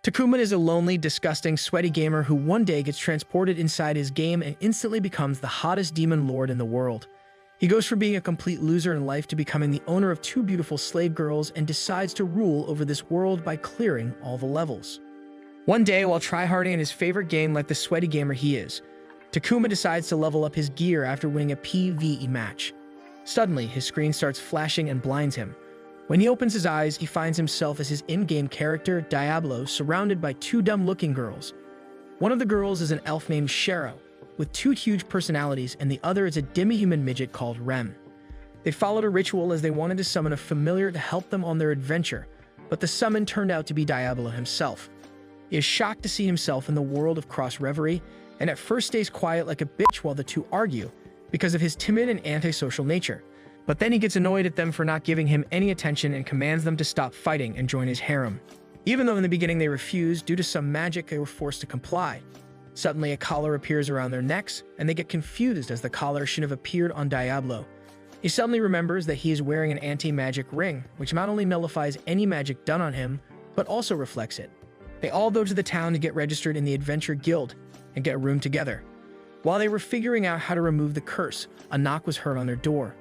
Takuma is a lonely, disgusting, sweaty gamer who one day gets transported inside his game and instantly becomes the hottest demon lord in the world. He goes from being a complete loser in life to becoming the owner of two beautiful slave girls and decides to rule over this world by clearing all the levels. One day, while tryharding in his favorite game like the sweaty gamer he is, Takuma decides to level up his gear after winning a PvE match. Suddenly, his screen starts flashing and blinds him. When he opens his eyes, he finds himself as his in-game character, Diablo, surrounded by two dumb-looking girls. One of the girls is an elf named Shara, with two huge personalities, and the other is a demi-human midget called Rem. They followed a ritual as they wanted to summon a familiar to help them on their adventure, but the summon turned out to be Diablo himself. He is shocked to see himself in the world of Cross Reverie, and at first stays quiet like a bitch while the two argue, because of his timid and antisocial nature. But then he gets annoyed at them for not giving him any attention and commands them to stop fighting and join his harem. Even though in the beginning they refused, due to some magic they were forced to comply. Suddenly a collar appears around their necks, and they get confused as the collar should have appeared on Diablo. He suddenly remembers that he is wearing an anti-magic ring, which not only nullifies any magic done on him, but also reflects it. They all go to the town to get registered in the Adventure Guild and get a room together. While they were figuring out how to remove the curse, a knock was heard on their door.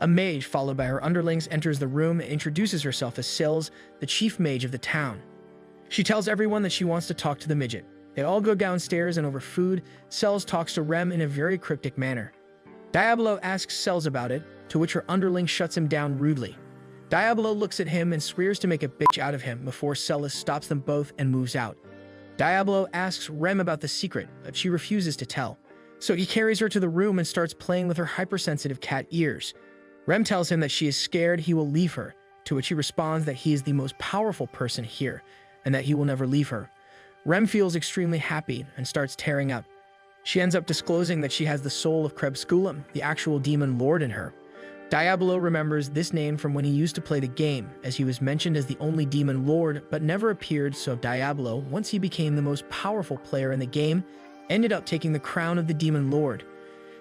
A mage, followed by her underlings, enters the room and introduces herself as Sils, the chief mage of the town. She tells everyone that she wants to talk to the midget. They all go downstairs, and over food, Sils talks to Rem in a very cryptic manner. Diablo asks Sils about it, to which her underling shuts him down rudely. Diablo looks at him and swears to make a bitch out of him before Sils stops them both and moves out. Diablo asks Rem about the secret, but she refuses to tell. So he carries her to the room and starts playing with her hypersensitive cat ears. Rem tells him that she is scared he will leave her, to which he responds that he is the most powerful person here, and that he will never leave her. Rem feels extremely happy and starts tearing up. She ends up disclosing that she has the soul of Krebskulam, the actual demon lord, in her. Diablo remembers this name from when he used to play the game, as he was mentioned as the only demon lord, but never appeared, so Diablo, once he became the most powerful player in the game, ended up taking the crown of the demon lord.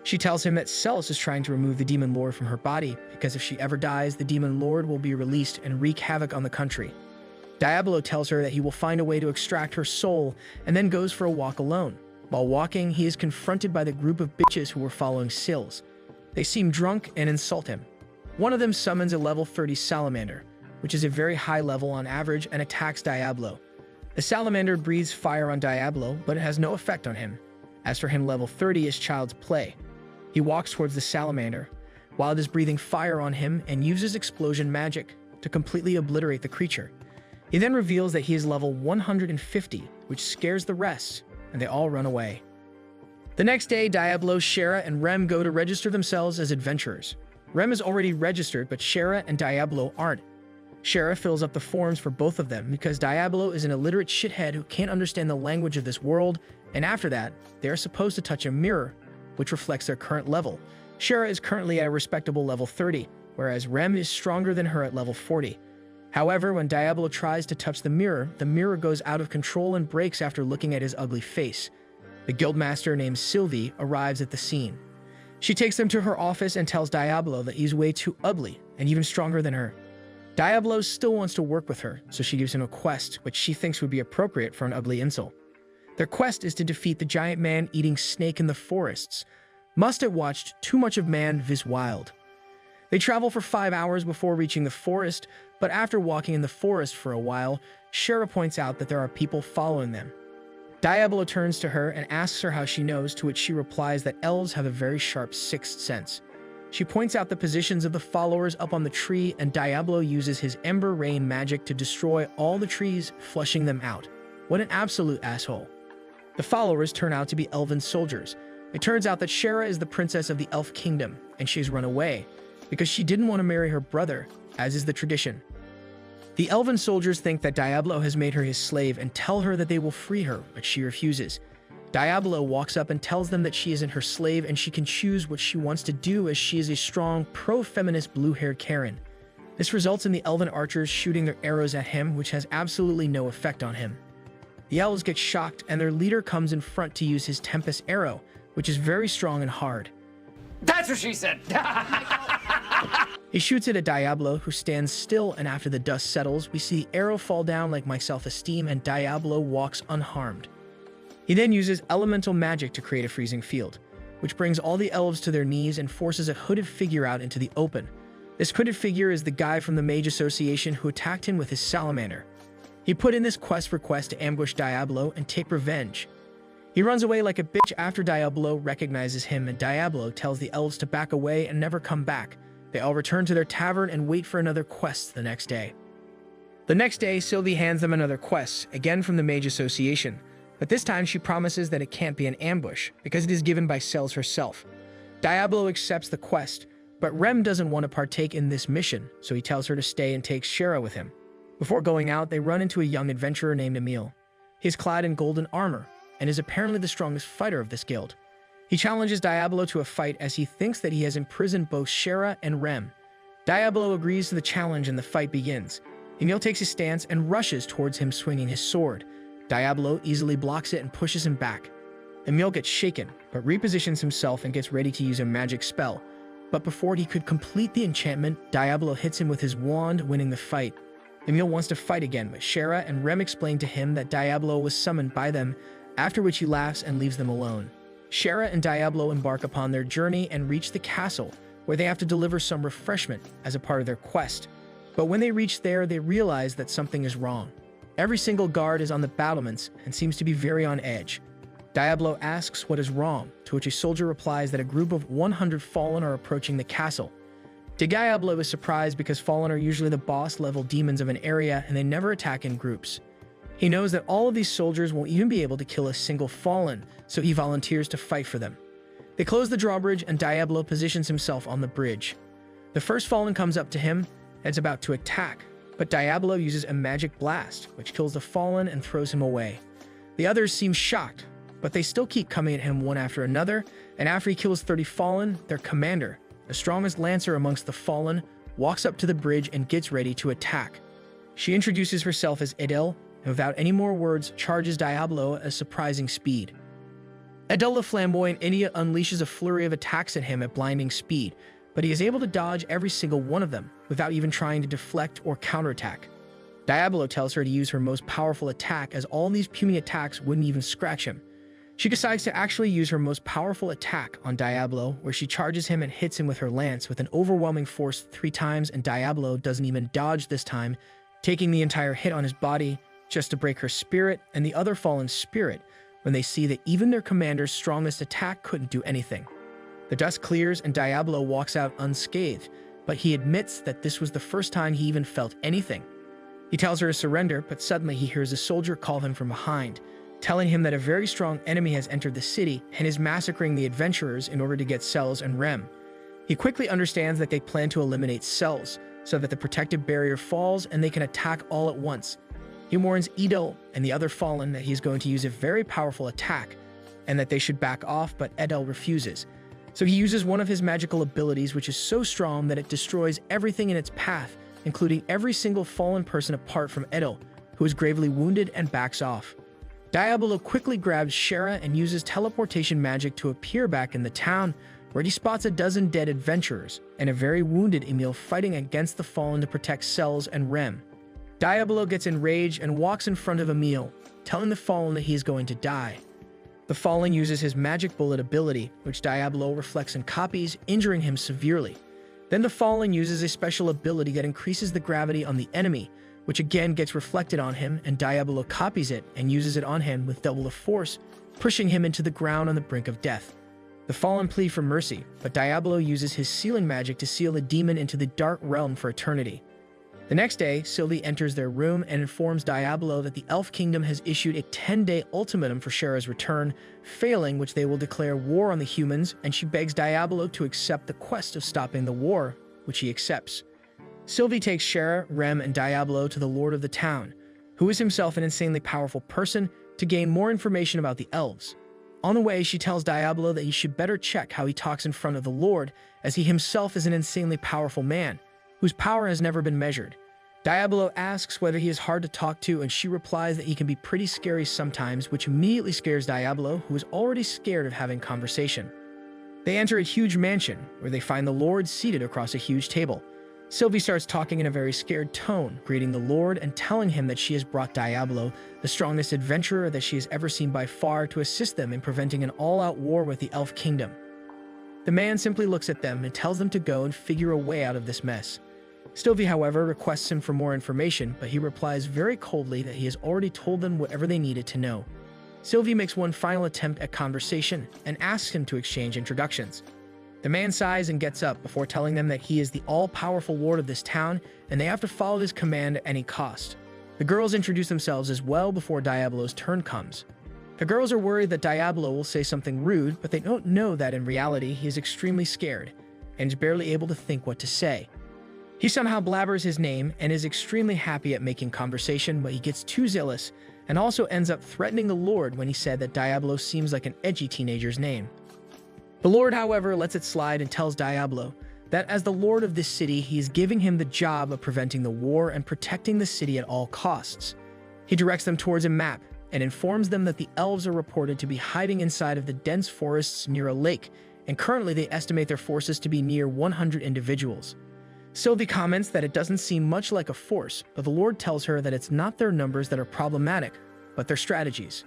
She tells him that Sils is trying to remove the demon lord from her body, because if she ever dies, the demon lord will be released and wreak havoc on the country. Diablo tells her that he will find a way to extract her soul, and then goes for a walk alone. While walking, he is confronted by the group of bitches who were following Sils. They seem drunk and insult him. One of them summons a level 30 salamander, which is a very high level on average, and attacks Diablo. The salamander breathes fire on Diablo, but it has no effect on him. As for him, level 30 is child's play. He walks towards the salamander, while it is breathing fire on him, and uses explosion magic to completely obliterate the creature. He then reveals that he is level 150, which scares the rest, and they all run away. The next day, Diablo, Shara, and Rem go to register themselves as adventurers. Rem is already registered, but Shara and Diablo aren't. Shara fills up the forms for both of them because Diablo is an illiterate shithead who can't understand the language of this world, and after that, they are supposed to touch a mirror, which reflects their current level. Shara is currently at a respectable level 30, whereas Rem is stronger than her at level 40. However, when Diablo tries to touch the mirror goes out of control and breaks after looking at his ugly face. The guildmaster named Sylvie arrives at the scene. She takes them to her office and tells Diablo that he's way too ugly and even stronger than her. Diablo still wants to work with her, so she gives him a quest which she thinks would be appropriate for an ugly insult. Their quest is to defeat the giant man-eating snake in the forests. Must have watched too much of Man vs. Wild. They travel for 5 hours before reaching the forest, but after walking in the forest for a while, Shara points out that there are people following them. Diablo turns to her and asks her how she knows, to which she replies that elves have a very sharp sixth sense. She points out the positions of the followers up on the tree, and Diablo uses his Ember Rain magic to destroy all the trees, flushing them out. What an absolute asshole. The followers turn out to be elven soldiers. It turns out that Shara is the princess of the Elf Kingdom, and she's run away because she didn't want to marry her brother, as is the tradition. The elven soldiers think that Diablo has made her his slave and tell her that they will free her, but she refuses. Diablo walks up and tells them that she isn't her slave and she can choose what she wants to do, as she is a strong, pro-feminist blue-haired Karen. This results in the elven archers shooting their arrows at him, which has absolutely no effect on him. The elves get shocked, and their leader comes in front to use his Tempest arrow, which is very strong and hard. That's what she said! He shoots it at Diablo, who stands still, and after the dust settles, we see the arrow fall down like my self-esteem, and Diablo walks unharmed. He then uses elemental magic to create a freezing field, which brings all the elves to their knees and forces a hooded figure out into the open. This hooded figure is the guy from the Mage Association who attacked him with his salamander. He put in this quest request to ambush Diablo and take revenge. He runs away like a bitch after Diablo recognizes him, and Diablo tells the elves to back away and never come back. They all return to their tavern and wait for another quest the next day. The next day, Sylvie hands them another quest, again from the Mage Association, but this time she promises that it can't be an ambush because it is given by Cells herself. Diablo accepts the quest, but Rem doesn't want to partake in this mission, so he tells her to stay and takes Shara with him. Before going out, they run into a young adventurer named Emil. He is clad in golden armor and is apparently the strongest fighter of this guild. He challenges Diablo to a fight as he thinks that he has imprisoned both Shara and Rem. Diablo agrees to the challenge and the fight begins. Emil takes his stance and rushes towards him swinging his sword. Diablo easily blocks it and pushes him back. Emil gets shaken, but repositions himself and gets ready to use a magic spell. But before he could complete the enchantment, Diablo hits him with his wand, winning the fight. Emil wants to fight again, but Shara and Rem explain to him that Diablo was summoned by them, after which he laughs and leaves them alone. Shara and Diablo embark upon their journey and reach the castle, where they have to deliver some refreshment as a part of their quest. But when they reach there, they realize that something is wrong. Every single guard is on the battlements and seems to be very on edge. Diablo asks what is wrong, to which a soldier replies that a group of 100 Fallen are approaching the castle. Diablo is surprised because Fallen are usually the boss-level demons of an area and they never attack in groups. He knows that all of these soldiers won't even be able to kill a single Fallen, so he volunteers to fight for them. They close the drawbridge and Diablo positions himself on the bridge. The first Fallen comes up to him and is about to attack, but Diablo uses a magic blast, which kills the Fallen and throws him away. The others seem shocked, but they still keep coming at him one after another, and after he kills 30 Fallen, their commander, the strongest lancer amongst the Fallen, walks up to the bridge and gets ready to attack. She introduces herself as Edel, and without any more words, charges Diablo at a surprising speed. Edel the Flamboyant Idiot unleashes a flurry of attacks at him at blinding speed, but he is able to dodge every single one of them without even trying to deflect or counterattack. Diablo tells her to use her most powerful attack, as all these puny attacks wouldn't even scratch him. She decides to actually use her most powerful attack on Diablo, where she charges him and hits him with her lance with an overwhelming force 3 times, and Diablo doesn't even dodge this time, taking the entire hit on his body just to break her spirit and the other Fallen's spirit when they see that even their commander's strongest attack couldn't do anything. The dust clears and Diablo walks out unscathed, but he admits that this was the first time he even felt anything. He tells her to surrender, but suddenly he hears a soldier call him from behind, telling him that a very strong enemy has entered the city and is massacring the adventurers in order to get Cells and Rem. He quickly understands that they plan to eliminate Cells, so that the protective barrier falls and they can attack all at once. He warns Edel and the other Fallen that he is going to use a very powerful attack, and that they should back off, but Edel refuses. So he uses one of his magical abilities, which is so strong that it destroys everything in its path, including every single Fallen person apart from Edel, who is gravely wounded and backs off. Diablo quickly grabs Shara and uses teleportation magic to appear back in the town, where he spots a dozen dead adventurers and a very wounded Emil fighting against the Fallen to protect Cells and Rem. Diablo gets enraged and walks in front of Emil, telling the Fallen that he is going to die. The Fallen uses his magic bullet ability, which Diablo reflects and copies, injuring him severely. Then the Fallen uses a special ability that increases the gravity on the enemy, which again gets reflected on him, and Diablo copies it and uses it on him with double the force, pushing him into the ground on the brink of death. The Fallen plead for mercy, but Diablo uses his sealing magic to seal the demon into the Dark Realm for eternity. The next day, Sylvie enters their room and informs Diablo that the Elf Kingdom has issued a 10-day ultimatum for Shara's return, failing which they will declare war on the humans, and she begs Diablo to accept the quest of stopping the war, which he accepts. Sylvie takes Shara, Rem, and Diablo to the Lord of the town, who is himself an insanely powerful person, to gain more information about the elves. On the way, she tells Diablo that he should better check how he talks in front of the Lord, as he himself is an insanely powerful man, whose power has never been measured. Diablo asks whether he is hard to talk to, and she replies that he can be pretty scary sometimes, which immediately scares Diablo, who is already scared of having conversation. They enter a huge mansion, where they find the Lord seated across a huge table. Sylvie starts talking in a very scared tone, greeting the Lord and telling him that she has brought Diablo, the strongest adventurer that she has ever seen by far, to assist them in preventing an all-out war with the Elf Kingdom. The man simply looks at them and tells them to go and figure a way out of this mess. Sylvie, however, requests him for more information, but he replies very coldly that he has already told them whatever they needed to know. Sylvie makes one final attempt at conversation and asks him to exchange introductions. The man sighs and gets up before telling them that he is the all-powerful lord of this town and they have to follow his command at any cost. The girls introduce themselves as well before Diablo's turn comes. The girls are worried that Diablo will say something rude, but they don't know that in reality he is extremely scared and is barely able to think what to say. He somehow blabbers his name and is extremely happy at making conversation, but he gets too zealous and also ends up threatening the Lord when he said that Diablo seems like an edgy teenager's name. The Lord, however, lets it slide and tells Diablo that as the Lord of this city, he is giving him the job of preventing the war and protecting the city at all costs. He directs them towards a map and informs them that the elves are reported to be hiding inside of the dense forests near a lake, and currently they estimate their forces to be near 100 individuals. Sylvie comments that it doesn't seem much like a force, but the Lord tells her that it's not their numbers that are problematic, but their strategies.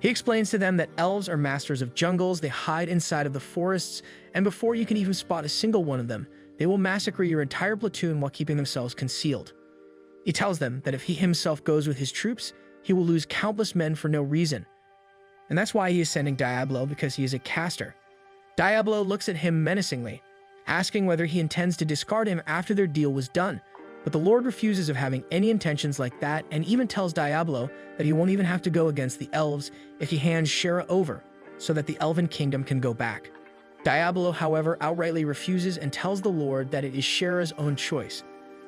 He explains to them that elves are masters of jungles, they hide inside of the forests, and before you can even spot a single one of them, they will massacre your entire platoon while keeping themselves concealed. He tells them that if he himself goes with his troops, he will lose countless men for no reason. And that's why he is sending Diablo, because he is a caster. Diablo looks at him menacingly, asking whether he intends to discard him after their deal was done, but the Lord refuses of having any intentions like that and even tells Diablo that he won't even have to go against the elves if he hands Shera over, so that the Elven Kingdom can go back. Diablo, however, outrightly refuses and tells the Lord that it is Shera's own choice.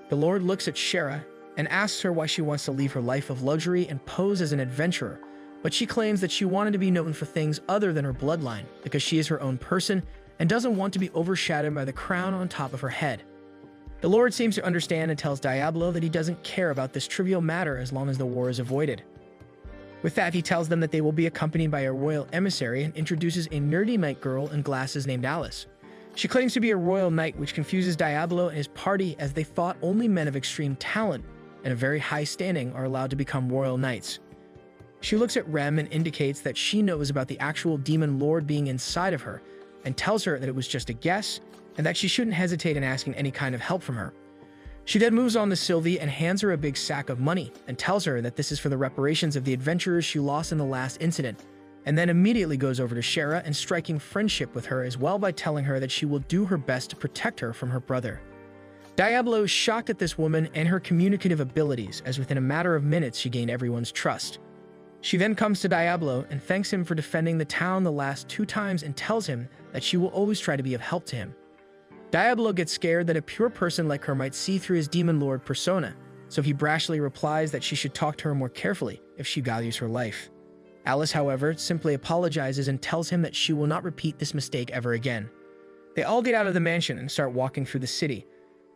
The Lord looks at Shera and asks her why she wants to leave her life of luxury and pose as an adventurer, but she claims that she wanted to be known for things other than her bloodline because she is her own person and doesn't want to be overshadowed by the crown on top of her head. The Lord seems to understand and tells Diablo that he doesn't care about this trivial matter as long as the war is avoided. With that, he tells them that they will be accompanied by a royal emissary and introduces a nerdy knight girl in glasses named Alice. She claims to be a royal knight, which confuses Diablo and his party as they thought only men of extreme talent and a very high standing are allowed to become royal knights. She looks at Rem and indicates that she knows about the actual demon lord being inside of her and tells her that it was just a guess and that she shouldn't hesitate in asking any kind of help from her. She then moves on to Sylvie and hands her a big sack of money and tells her that this is for the reparations of the adventurers she lost in the last incident, and then immediately goes over to Shera and striking friendship with her as well by telling her that she will do her best to protect her from her brother. Diablo is shocked at this woman and her communicative abilities, as within a matter of minutes she gained everyone's trust. She then comes to Diablo and thanks him for defending the town the last 2 times and tells him that she will always try to be of help to him. Diablo gets scared that a pure person like her might see through his demon lord persona, so he brashly replies that she should talk to her more carefully if she values her life. Alice, however, simply apologizes and tells him that she will not repeat this mistake ever again. They all get out of the mansion and start walking through the city.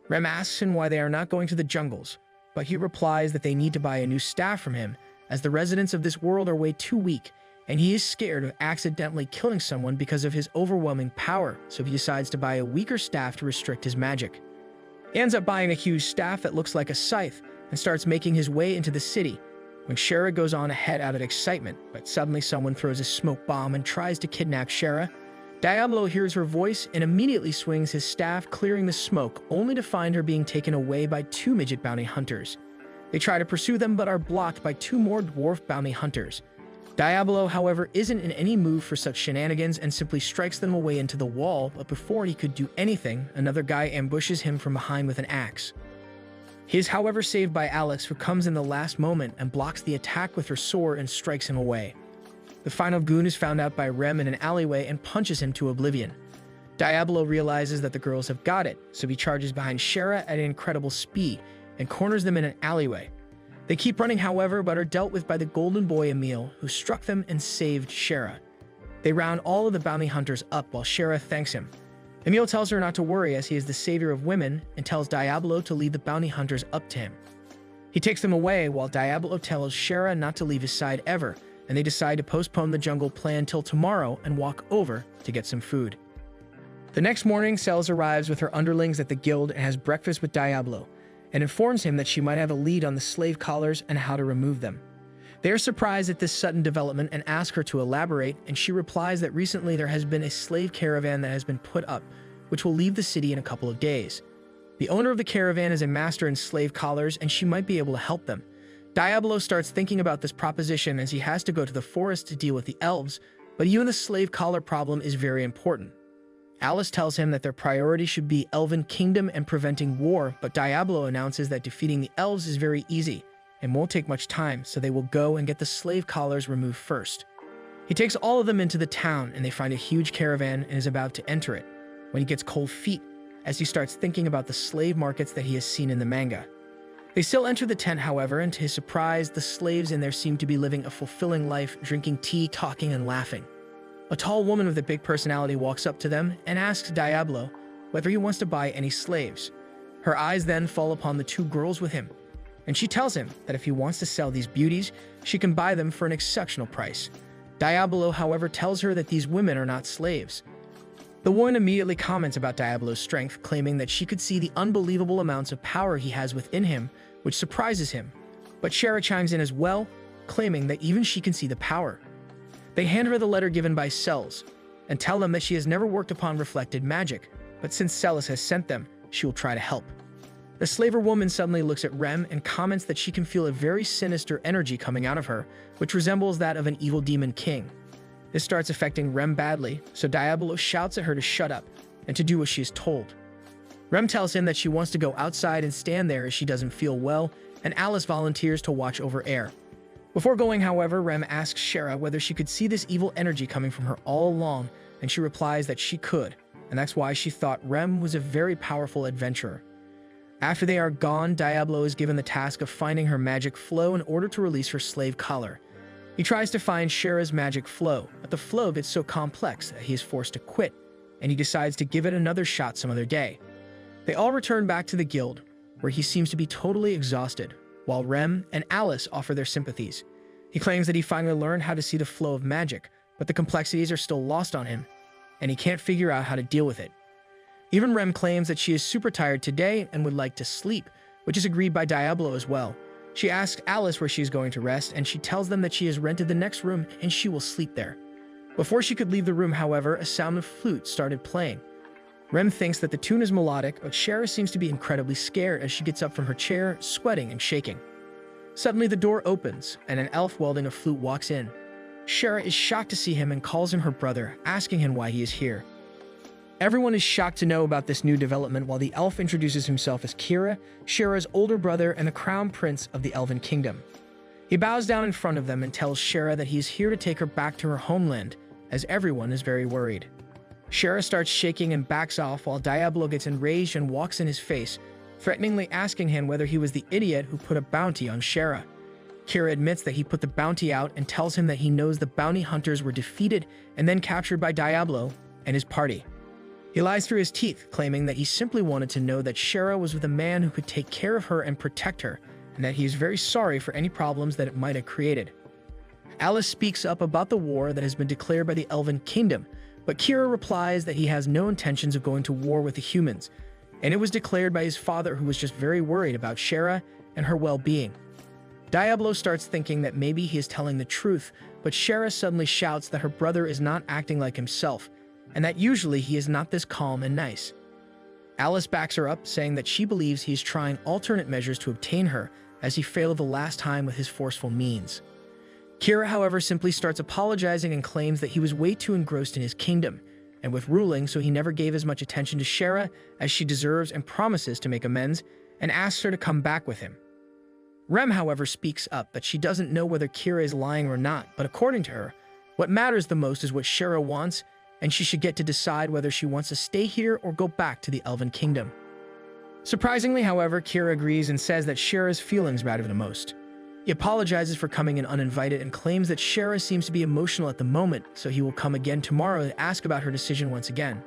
Rem asks him why they are not going to the jungles, but he replies that they need to buy a new staff from him, as the residents of this world are way too weak, and he is scared of accidentally killing someone because of his overwhelming power, so he decides to buy a weaker staff to restrict his magic. He ends up buying a huge staff that looks like a scythe and starts making his way into the city, when Shera goes on ahead out of excitement, but suddenly someone throws a smoke bomb and tries to kidnap Shera. Diablo hears her voice and immediately swings his staff, clearing the smoke, only to find her being taken away by 2 midget bounty hunters. They try to pursue them but are blocked by 2 more dwarf bounty hunters. Diablo, however, isn't in any mood for such shenanigans and simply strikes them away into the wall, but before he could do anything, another guy ambushes him from behind with an axe. He is, however, saved by Alice, who comes in the last moment and blocks the attack with her sword and strikes him away. The final goon is found out by Rem in an alleyway and punches him to oblivion. Diablo realizes that the girls have got it, so he charges behind Shera at an incredible speed and corners them in an alleyway. They keep running, however, but are dealt with by the golden boy Emil, who struck them and saved Shera. They round all of the bounty hunters up while Shera thanks him. Emil tells her not to worry as he is the savior of women and tells Diablo to lead the bounty hunters up to him. He takes them away while Diablo tells Shera not to leave his side ever, and they decide to postpone the jungle plan till tomorrow and walk over to get some food. The next morning, Celes arrives with her underlings at the guild and has breakfast with Diablo, and informs him that she might have a lead on the slave collars and how to remove them. They are surprised at this sudden development and ask her to elaborate, and she replies that recently there has been a slave caravan that has been put up, which will leave the city in a couple of days. The owner of the caravan is a master in slave collars, and she might be able to help them. Diablo starts thinking about this proposition as he has to go to the forest to deal with the elves, but even the slave collar problem is very important. Alice tells him that their priority should be Elven Kingdom and preventing war, but Diablo announces that defeating the elves is very easy and won't take much time, so they will go and get the slave collars removed first. He takes all of them into the town, and they find a huge caravan and is about to enter it, when he gets cold feet as he starts thinking about the slave markets that he has seen in the manga. They still enter the tent, however, and to his surprise, the slaves in there seem to be living a fulfilling life, drinking tea, talking, and laughing. A tall woman with a big personality walks up to them and asks Diablo whether he wants to buy any slaves. Her eyes then fall upon the two girls with him, and she tells him that if he wants to sell these beauties, she can buy them for an exceptional price. Diablo, however, tells her that these women are not slaves. The woman immediately comments about Diablo's strength, claiming that she could see the unbelievable amounts of power he has within him, which surprises him. But Shera chimes in as well, claiming that even she can see the power. They hand her the letter given by Celes, and tell them that she has never worked upon reflected magic, but since Celes has sent them, she will try to help. The slaver woman suddenly looks at Rem and comments that she can feel a very sinister energy coming out of her, which resembles that of an evil demon king. This starts affecting Rem badly, so Diablo shouts at her to shut up and to do what she is told. Rem tells him that she wants to go outside and stand there as she doesn't feel well, and Alice volunteers to watch over Air. Before going, however, Rem asks Shera whether she could see this evil energy coming from her all along, and she replies that she could, and that's why she thought Rem was a very powerful adventurer. After they are gone, Diablo is given the task of finding her magic flow in order to release her slave collar. He tries to find Shera's magic flow, but the flow gets so complex that he is forced to quit, and he decides to give it another shot some other day. They all return back to the guild, where he seems to be totally exhausted, while Rem and Alice offer their sympathies. He claims that he finally learned how to see the flow of magic, but the complexities are still lost on him, and he can't figure out how to deal with it. Even Rem claims that she is super tired today and would like to sleep, which is agreed by Diablo as well. She asks Alice where she is going to rest, and she tells them that she has rented the next room and she will sleep there. Before she could leave the room, however, a sound of flute started playing. Rem thinks that the tune is melodic, but Shera seems to be incredibly scared as she gets up from her chair, sweating and shaking. Suddenly, the door opens, and an elf wielding a flute walks in. Shera is shocked to see him and calls him her brother, asking him why he is here. Everyone is shocked to know about this new development while the elf introduces himself as Kira, Shera's older brother and the crown prince of the Elven Kingdom. He bows down in front of them and tells Shera that he is here to take her back to her homeland, as everyone is very worried. Shera starts shaking and backs off while Diablo gets enraged and walks in his face, threateningly asking him whether he was the idiot who put a bounty on Shera. Kira admits that he put the bounty out and tells him that he knows the bounty hunters were defeated and then captured by Diablo and his party. He lies through his teeth, claiming that he simply wanted to know that Shera was with a man who could take care of her and protect her, and that he is very sorry for any problems that it might have created. Alice speaks up about the war that has been declared by the Elven Kingdom, but Kira replies that he has no intentions of going to war with the humans, and it was declared by his father, who was just very worried about Shera and her well-being. Diablo starts thinking that maybe he is telling the truth, but Shera suddenly shouts that her brother is not acting like himself, and that usually he is not this calm and nice. Alice backs her up, saying that she believes he is trying alternate measures to obtain her, as he failed the last time with his forceful means. Kira, however, simply starts apologizing and claims that he was way too engrossed in his kingdom and with ruling, so he never gave as much attention to Shera as she deserves, and promises to make amends and asks her to come back with him. Rem, however, speaks up that she doesn't know whether Kira is lying or not, but according to her, what matters the most is what Shera wants, and she should get to decide whether she wants to stay here or go back to the Elven Kingdom. Surprisingly, however, Kira agrees and says that Shera's feelings matter the most. He apologizes for coming in uninvited and claims that Shera seems to be emotional at the moment, so he will come again tomorrow to ask about her decision once again.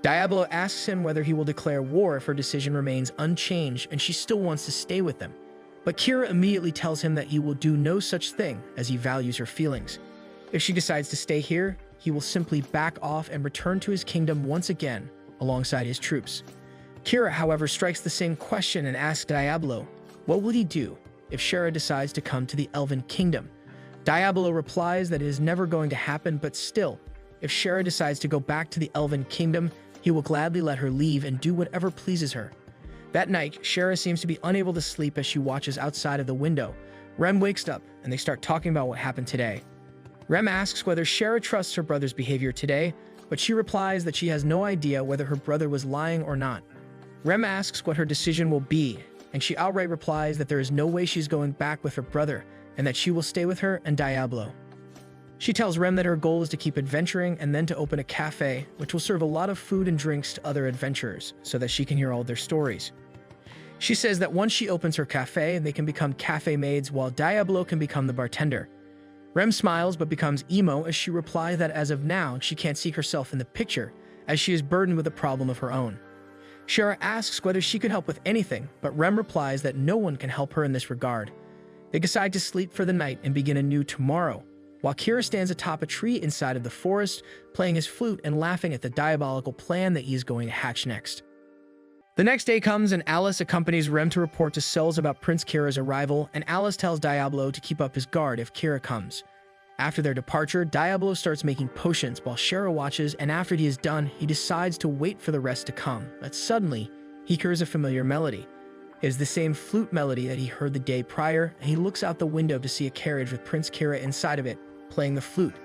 Diablo asks him whether he will declare war if her decision remains unchanged and she still wants to stay with them. But Kira immediately tells him that he will do no such thing, as he values her feelings. If she decides to stay here, he will simply back off and return to his kingdom once again alongside his troops. Kira, however, strikes the same question and asks Diablo, what will he do if Shera decides to come to the Elven Kingdom? Diablo replies that it is never going to happen, but still, if Shera decides to go back to the Elven Kingdom, he will gladly let her leave and do whatever pleases her. That night, Shera seems to be unable to sleep as she watches outside of the window. Rem wakes up, and they start talking about what happened today. Rem asks whether Shera trusts her brother's behavior today, but she replies that she has no idea whether her brother was lying or not. Rem asks what her decision will be, and she outright replies that there is no way she's going back with her brother, and that she will stay with her and Diablo. She tells Rem that her goal is to keep adventuring and then to open a cafe, which will serve a lot of food and drinks to other adventurers, so that she can hear all their stories. She says that once she opens her cafe, they can become cafe maids while Diablo can become the bartender. Rem smiles but becomes emo as she replies that as of now, she can't see herself in the picture, as she is burdened with a problem of her own. Shera asks whether she could help with anything, but Rem replies that no one can help her in this regard. They decide to sleep for the night and begin anew tomorrow, while Kira stands atop a tree inside of the forest, playing his flute and laughing at the diabolical plan that he is going to hatch next. The next day comes and Alice accompanies Rem to report to Cells about Prince Kira's arrival, and Alice tells Diablo to keep up his guard if Kira comes. After their departure, Diablo starts making potions while Shera watches, and after he is done, he decides to wait for the rest to come, but suddenly, he hears a familiar melody. It is the same flute melody that he heard the day prior, and he looks out the window to see a carriage with Prince Kira inside of it, playing the flute.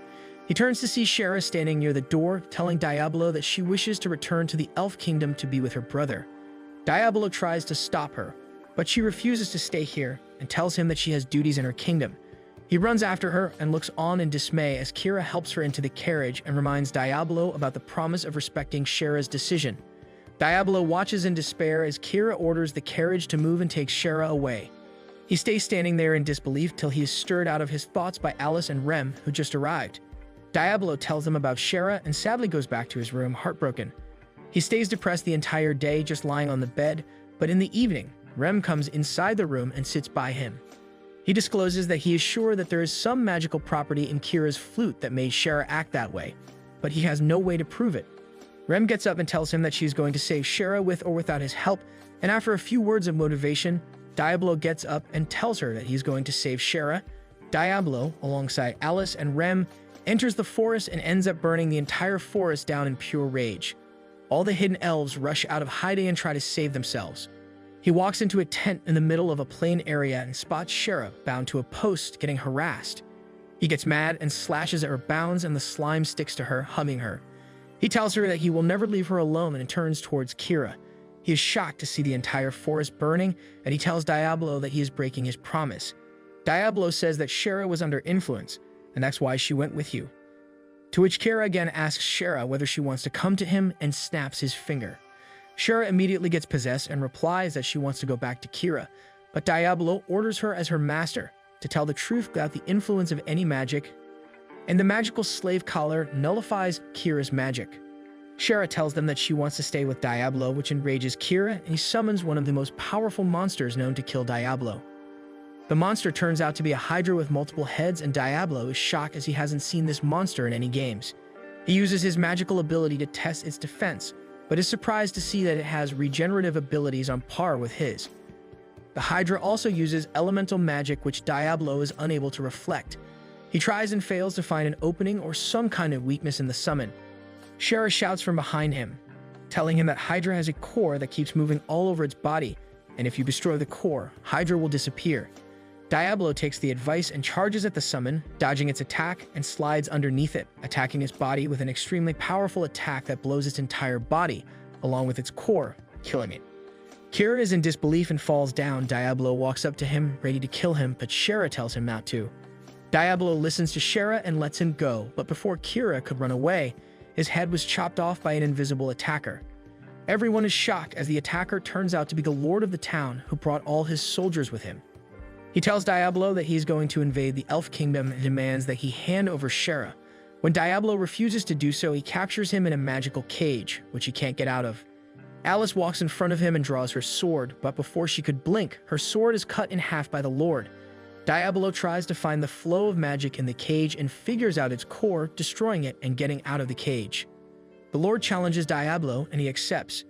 He turns to see Shera standing near the door, telling Diablo that she wishes to return to the Elf Kingdom to be with her brother. Diablo tries to stop her, but she refuses to stay here and tells him that she has duties in her kingdom. He runs after her and looks on in dismay as Kira helps her into the carriage and reminds Diablo about the promise of respecting Shera's decision. Diablo watches in despair as Kira orders the carriage to move and takes Shera away. He stays standing there in disbelief till he is stirred out of his thoughts by Alice and Rem, who just arrived. Diablo tells them about Shera and sadly goes back to his room, heartbroken. He stays depressed the entire day, just lying on the bed, but in the evening, Rem comes inside the room and sits by him. He discloses that he is sure that there is some magical property in Kira's flute that made Shera act that way, but he has no way to prove it. Rem gets up and tells him that she is going to save Shera with or without his help, and after a few words of motivation, Diablo gets up and tells her that he's going to save Shera. Diablo, alongside Alice and Rem, enters the forest and ends up burning the entire forest down in pure rage. All the hidden elves rush out of hiding and try to save themselves. He walks into a tent in the middle of a plain area and spots Shera bound to a post getting harassed. He gets mad and slashes at her bounds, and the slime sticks to her, humming her. He tells her that he will never leave her alone and turns towards Kira. He is shocked to see the entire forest burning, and he tells Diablo that he is breaking his promise. Diablo says that Shera was under influence, and that's why she went with you. To which Kira again asks Shera whether she wants to come to him and snaps his finger. Shera immediately gets possessed and replies that she wants to go back to Kira, but Diablo orders her as her master to tell the truth without the influence of any magic, and the magical slave collar nullifies Kira's magic. Shera tells them that she wants to stay with Diablo, which enrages Kira, and he summons one of the most powerful monsters known to kill Diablo. The monster turns out to be a Hydra with multiple heads, and Diablo is shocked as he hasn't seen this monster in any games. He uses his magical ability to test its defense, but is surprised to see that it has regenerative abilities on par with his. The Hydra also uses elemental magic which Diablo is unable to reflect. He tries and fails to find an opening or some kind of weakness in the summon. Shera shouts from behind him, telling him that Hydra has a core that keeps moving all over its body, and if you destroy the core, Hydra will disappear. Diablo takes the advice and charges at the summon, dodging its attack, and slides underneath it, attacking its body with an extremely powerful attack that blows its entire body, along with its core, killing it. Kira is in disbelief and falls down. Diablo walks up to him, ready to kill him, but Shera tells him not to. Diablo listens to Shera and lets him go, but before Kira could run away, his head was chopped off by an invisible attacker. Everyone is shocked as the attacker turns out to be the lord of the town who brought all his soldiers with him. He tells Diablo that he's going to invade the Elf Kingdom and demands that he hand over Shera. When Diablo refuses to do so, he captures him in a magical cage, which he can't get out of. Alice walks in front of him and draws her sword, but before she could blink, her sword is cut in half by the Lord. Diablo tries to find the flow of magic in the cage and figures out its core, destroying it and getting out of the cage. The Lord challenges Diablo, and he accepts.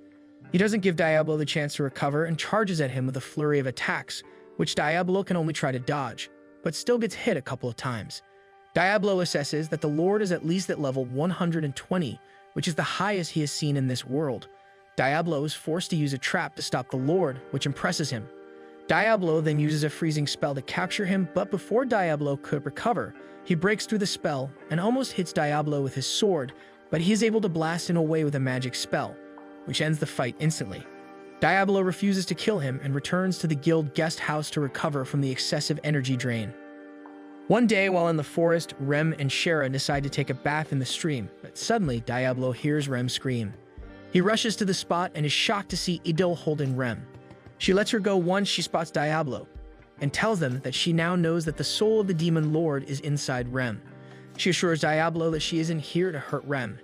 He doesn't give Diablo the chance to recover and charges at him with a flurry of attacks, which Diablo can only try to dodge, but still gets hit a couple of times. Diablo assesses that the Lord is at least at level 120, which is the highest he has seen in this world. Diablo is forced to use a trap to stop the Lord, which impresses him. Diablo then uses a freezing spell to capture him, but before Diablo could recover, he breaks through the spell and almost hits Diablo with his sword, but he is able to blast him away with a magic spell, which ends the fight instantly. Diablo refuses to kill him and returns to the guild guest house to recover from the excessive energy drain. One day, while in the forest, Rem and Shara decide to take a bath in the stream, but suddenly Diablo hears Rem scream. He rushes to the spot and is shocked to see Idil holding Rem. She lets her go once she spots Diablo, and tells them that she now knows that the soul of the Demon Lord is inside Rem. She assures Diablo that she isn't here to hurt Rem,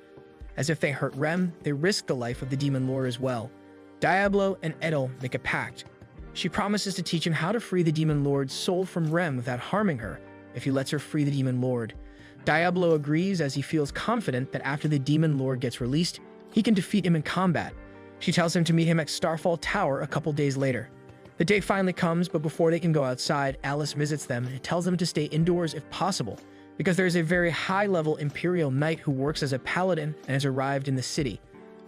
as if they hurt Rem, they risk the life of the Demon Lord as well. Diablo and Edel make a pact. She promises to teach him how to free the Demon Lord's soul from Rem without harming her, if he lets her free the Demon Lord. Diablo agrees as he feels confident that after the Demon Lord gets released, he can defeat him in combat. She tells him to meet him at Starfall Tower a couple days later. The day finally comes, but before they can go outside, Alice visits them and tells them to stay indoors if possible, because there is a very high-level Imperial Knight who works as a paladin and has arrived in the city.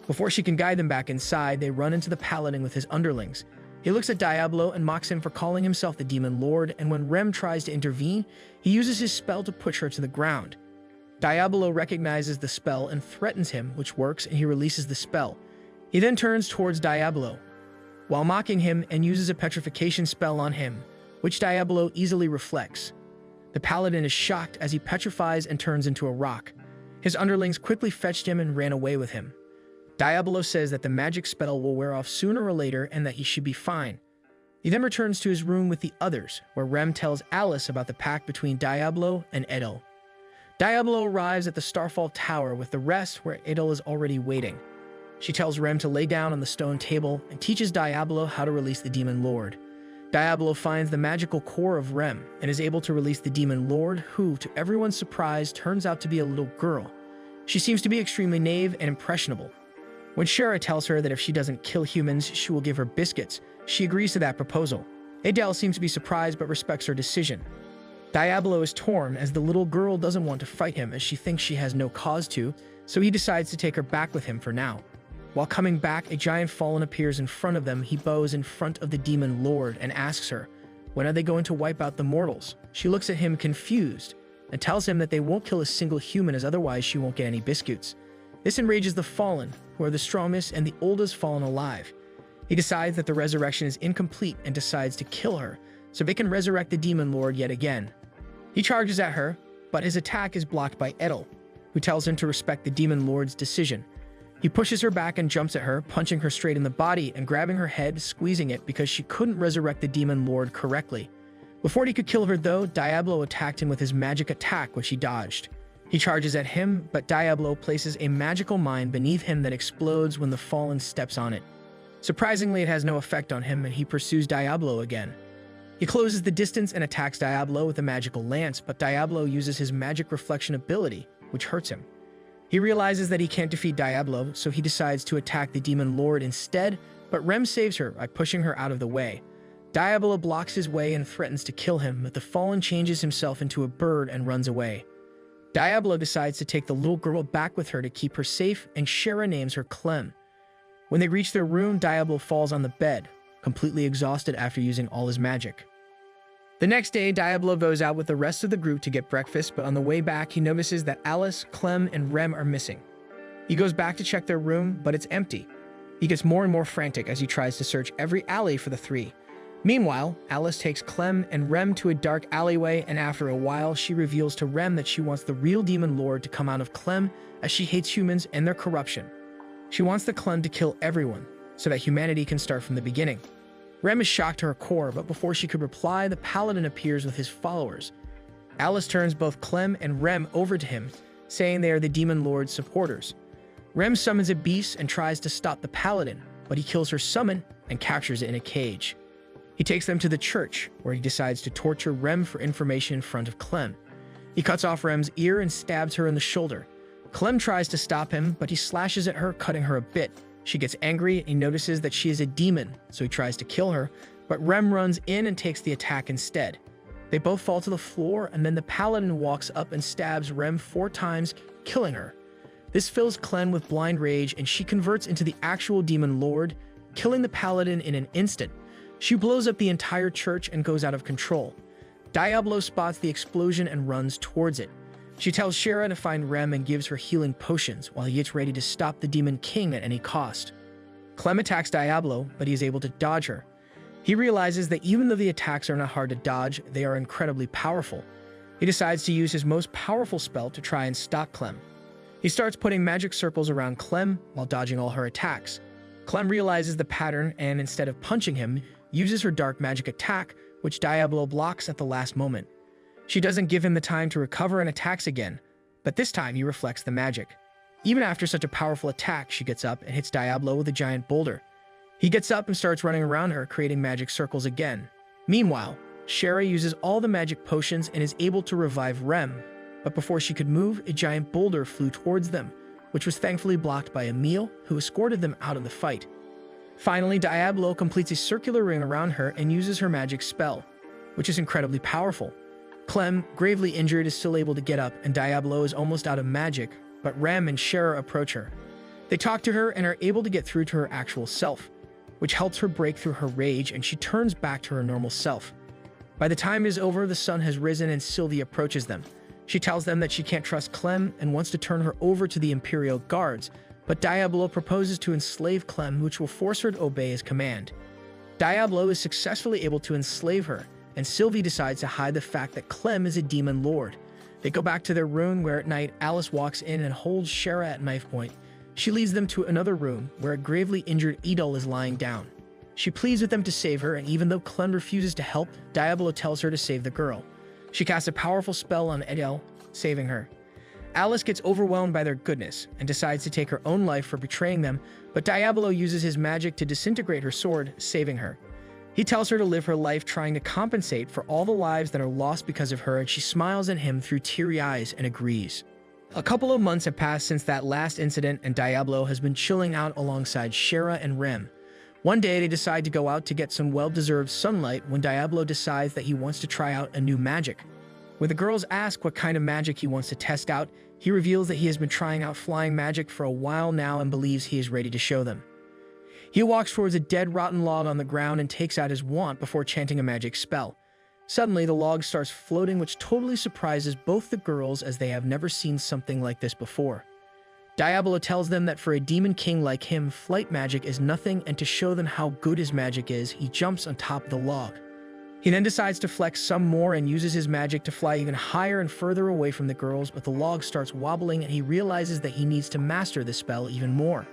Before she can guide them back inside, they run into the paladin with his underlings. He looks at Diablo and mocks him for calling himself the Demon Lord, and when Rem tries to intervene, he uses his spell to push her to the ground. Diablo recognizes the spell and threatens him, which works, and he releases the spell. He then turns towards Diablo, while mocking him, and uses a petrification spell on him, which Diablo easily reflects. The paladin is shocked as he petrifies and turns into a rock. His underlings quickly fetched him and ran away with him. Diablo says that the magic spell will wear off sooner or later and that he should be fine. He then returns to his room with the others, where Rem tells Alice about the pact between Diablo and Edel. Diablo arrives at the Starfall Tower with the rest, where Edel is already waiting. She tells Rem to lay down on the stone table and teaches Diablo how to release the Demon Lord. Diablo finds the magical core of Rem and is able to release the Demon Lord, who, to everyone's surprise, turns out to be a little girl. She seems to be extremely naive and impressionable. When Shara tells her that if she doesn't kill humans, she will give her biscuits, she agrees to that proposal. Adele seems to be surprised but respects her decision. Diablo is torn as the little girl doesn't want to fight him as she thinks she has no cause to, so he decides to take her back with him for now. While coming back, a giant fallen appears in front of them. He bows in front of the Demon Lord and asks her, when are they going to wipe out the mortals? She looks at him confused and tells him that they won't kill a single human as otherwise she won't get any biscuits. This enrages the Fallen, who are the strongest and the oldest Fallen alive. He decides that the resurrection is incomplete and decides to kill her, so they can resurrect the Demon Lord yet again. He charges at her, but his attack is blocked by Edel, who tells him to respect the Demon Lord's decision. He pushes her back and jumps at her, punching her straight in the body and grabbing her head, squeezing it because she couldn't resurrect the Demon Lord correctly. Before he could kill her though, Diablo attacked him with his magic attack, which he dodged. He charges at him, but Diablo places a magical mine beneath him that explodes when the Fallen steps on it. Surprisingly, it has no effect on him, and he pursues Diablo again. He closes the distance and attacks Diablo with a magical lance, but Diablo uses his magic reflection ability, which hurts him. He realizes that he can't defeat Diablo, so he decides to attack the Demon Lord instead, but Rem saves her by pushing her out of the way. Diablo blocks his way and threatens to kill him, but the Fallen changes himself into a bird and runs away. Diablo decides to take the little girl back with her to keep her safe, and Shara names her Clem. When they reach their room, Diablo falls on the bed, completely exhausted after using all his magic. The next day, Diablo goes out with the rest of the group to get breakfast, but on the way back, he notices that Alice, Clem, and Rem are missing. He goes back to check their room, but it's empty. He gets more and more frantic as he tries to search every alley for the three. Meanwhile, Alice takes Clem and Rem to a dark alleyway, and after a while, she reveals to Rem that she wants the real Demon Lord to come out of Clem, as she hates humans and their corruption. She wants the Clem to kill everyone, so that humanity can start from the beginning. Rem is shocked to her core, but before she could reply, the Paladin appears with his followers. Alice turns both Clem and Rem over to him, saying they are the Demon Lord's supporters. Rem summons a beast and tries to stop the Paladin, but he kills her summon and captures it in a cage. He takes them to the church, where he decides to torture Rem for information in front of Clem. He cuts off Rem's ear and stabs her in the shoulder. Clem tries to stop him, but he slashes at her, cutting her a bit. She gets angry and he notices that she is a demon, so he tries to kill her, but Rem runs in and takes the attack instead. They both fall to the floor, and then the paladin walks up and stabs Rem 4 times, killing her. This fills Clem with blind rage, and she converts into the actual demon lord, killing the paladin in an instant. She blows up the entire church and goes out of control. Diablo spots the explosion and runs towards it. She tells Shera to find Rem and gives her healing potions while he gets ready to stop the Demon King at any cost. Clem attacks Diablo, but he is able to dodge her. He realizes that even though the attacks are not hard to dodge, they are incredibly powerful. He decides to use his most powerful spell to try and stop Clem. He starts putting magic circles around Clem while dodging all her attacks. Clem realizes the pattern and, instead of punching him, uses her dark magic attack, which Diablo blocks at the last moment. She doesn't give him the time to recover and attacks again, but this time he reflects the magic. Even after such a powerful attack, she gets up and hits Diablo with a giant boulder. He gets up and starts running around her, creating magic circles again. Meanwhile, Shera uses all the magic potions and is able to revive Rem, but before she could move, a giant boulder flew towards them, which was thankfully blocked by Emil, who escorted them out of the fight. Finally, Diablo completes a circular ring around her and uses her magic spell, which is incredibly powerful. Clem, gravely injured, is still able to get up, and Diablo is almost out of magic, but Rem and Shera approach her. They talk to her and are able to get through to her actual self, which helps her break through her rage, and she turns back to her normal self. By the time it is over, the sun has risen and Sylvie approaches them. She tells them that she can't trust Clem and wants to turn her over to the Imperial Guards, but Diablo proposes to enslave Clem, which will force her to obey his command. Diablo is successfully able to enslave her, and Sylvie decides to hide the fact that Clem is a demon lord. They go back to their room, where at night Alice walks in and holds Shera at knife point. She leads them to another room where a gravely injured Edel is lying down. She pleads with them to save her, and even though Clem refuses to help, Diablo tells her to save the girl. She casts a powerful spell on Edel, saving her. Alice gets overwhelmed by their goodness and decides to take her own life for betraying them, but Diablo uses his magic to disintegrate her sword, saving her. He tells her to live her life trying to compensate for all the lives that are lost because of her, and she smiles at him through teary eyes and agrees. A couple of months have passed since that last incident, and Diablo has been chilling out alongside Shera and Rem. One day, they decide to go out to get some well-deserved sunlight when Diablo decides that he wants to try out a new magic. When the girls ask what kind of magic he wants to test out, he reveals that he has been trying out flying magic for a while now and believes he is ready to show them. He walks towards a dead, rotten log on the ground and takes out his wand before chanting a magic spell. Suddenly, the log starts floating, which totally surprises both the girls as they have never seen something like this before. Diablo tells them that for a demon king like him, flight magic is nothing, and to show them how good his magic is, he jumps on top of the log. He then decides to flex some more and uses his magic to fly even higher and further away from the girls, but the log starts wobbling and he realizes that he needs to master this spell even more.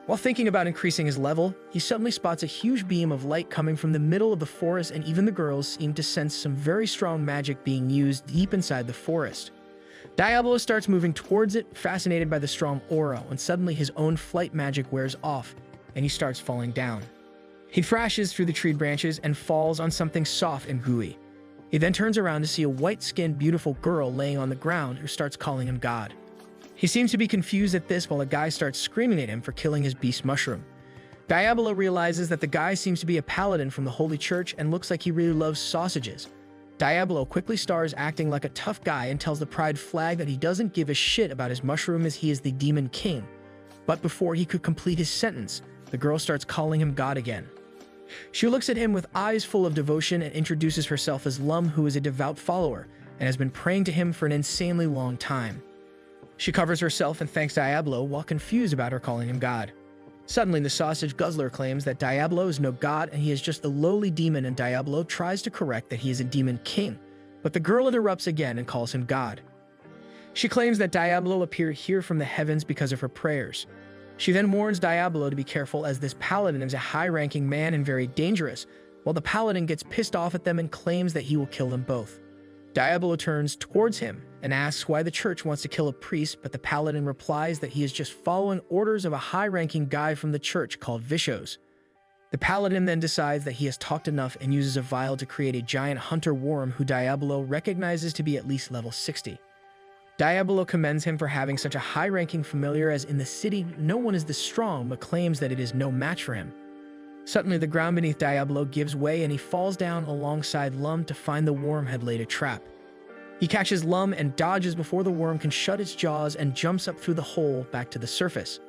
While thinking about increasing his level, he suddenly spots a huge beam of light coming from the middle of the forest, and even the girls seem to sense some very strong magic being used deep inside the forest. Diablo starts moving towards it, fascinated by the strong aura, when suddenly his own flight magic wears off, and he starts falling down. He thrashes through the tree branches and falls on something soft and gooey. He then turns around to see a white-skinned, beautiful girl laying on the ground who starts calling him God. He seems to be confused at this while a guy starts screaming at him for killing his beast mushroom. Diablo realizes that the guy seems to be a paladin from the Holy Church and looks like he really loves sausages. Diablo quickly starts acting like a tough guy and tells the Pride Flag that he doesn't give a shit about his mushroom as he is the Demon King. But before he could complete his sentence, the girl starts calling him God again. She looks at him with eyes full of devotion and introduces herself as Lum, who is a devout follower and has been praying to him for an insanely long time. She covers herself and thanks Diablo while confused about her calling him God. Suddenly, the sausage guzzler claims that Diablo is no god and he is just a lowly demon, and Diablo tries to correct that he is a demon king, but the girl interrupts again and calls him God. She claims that Diablo appeared here from the heavens because of her prayers. She then warns Diablo to be careful as this paladin is a high-ranking man and very dangerous, while the paladin gets pissed off at them and claims that he will kill them both. Diablo turns towards him and asks why the church wants to kill a priest, but the paladin replies that he is just following orders of a high-ranking guy from the church called Vishos. The paladin then decides that he has talked enough and uses a vial to create a giant hunter worm who Diablo recognizes to be at least level 60. Diablo commends him for having such a high-ranking familiar, as in the city no one is this strong, but claims that it is no match for him. Suddenly the ground beneath Diablo gives way and he falls down alongside Lum to find the worm had laid a trap. He catches Lum and dodges before the worm can shut its jaws and jumps up through the hole back to the surface.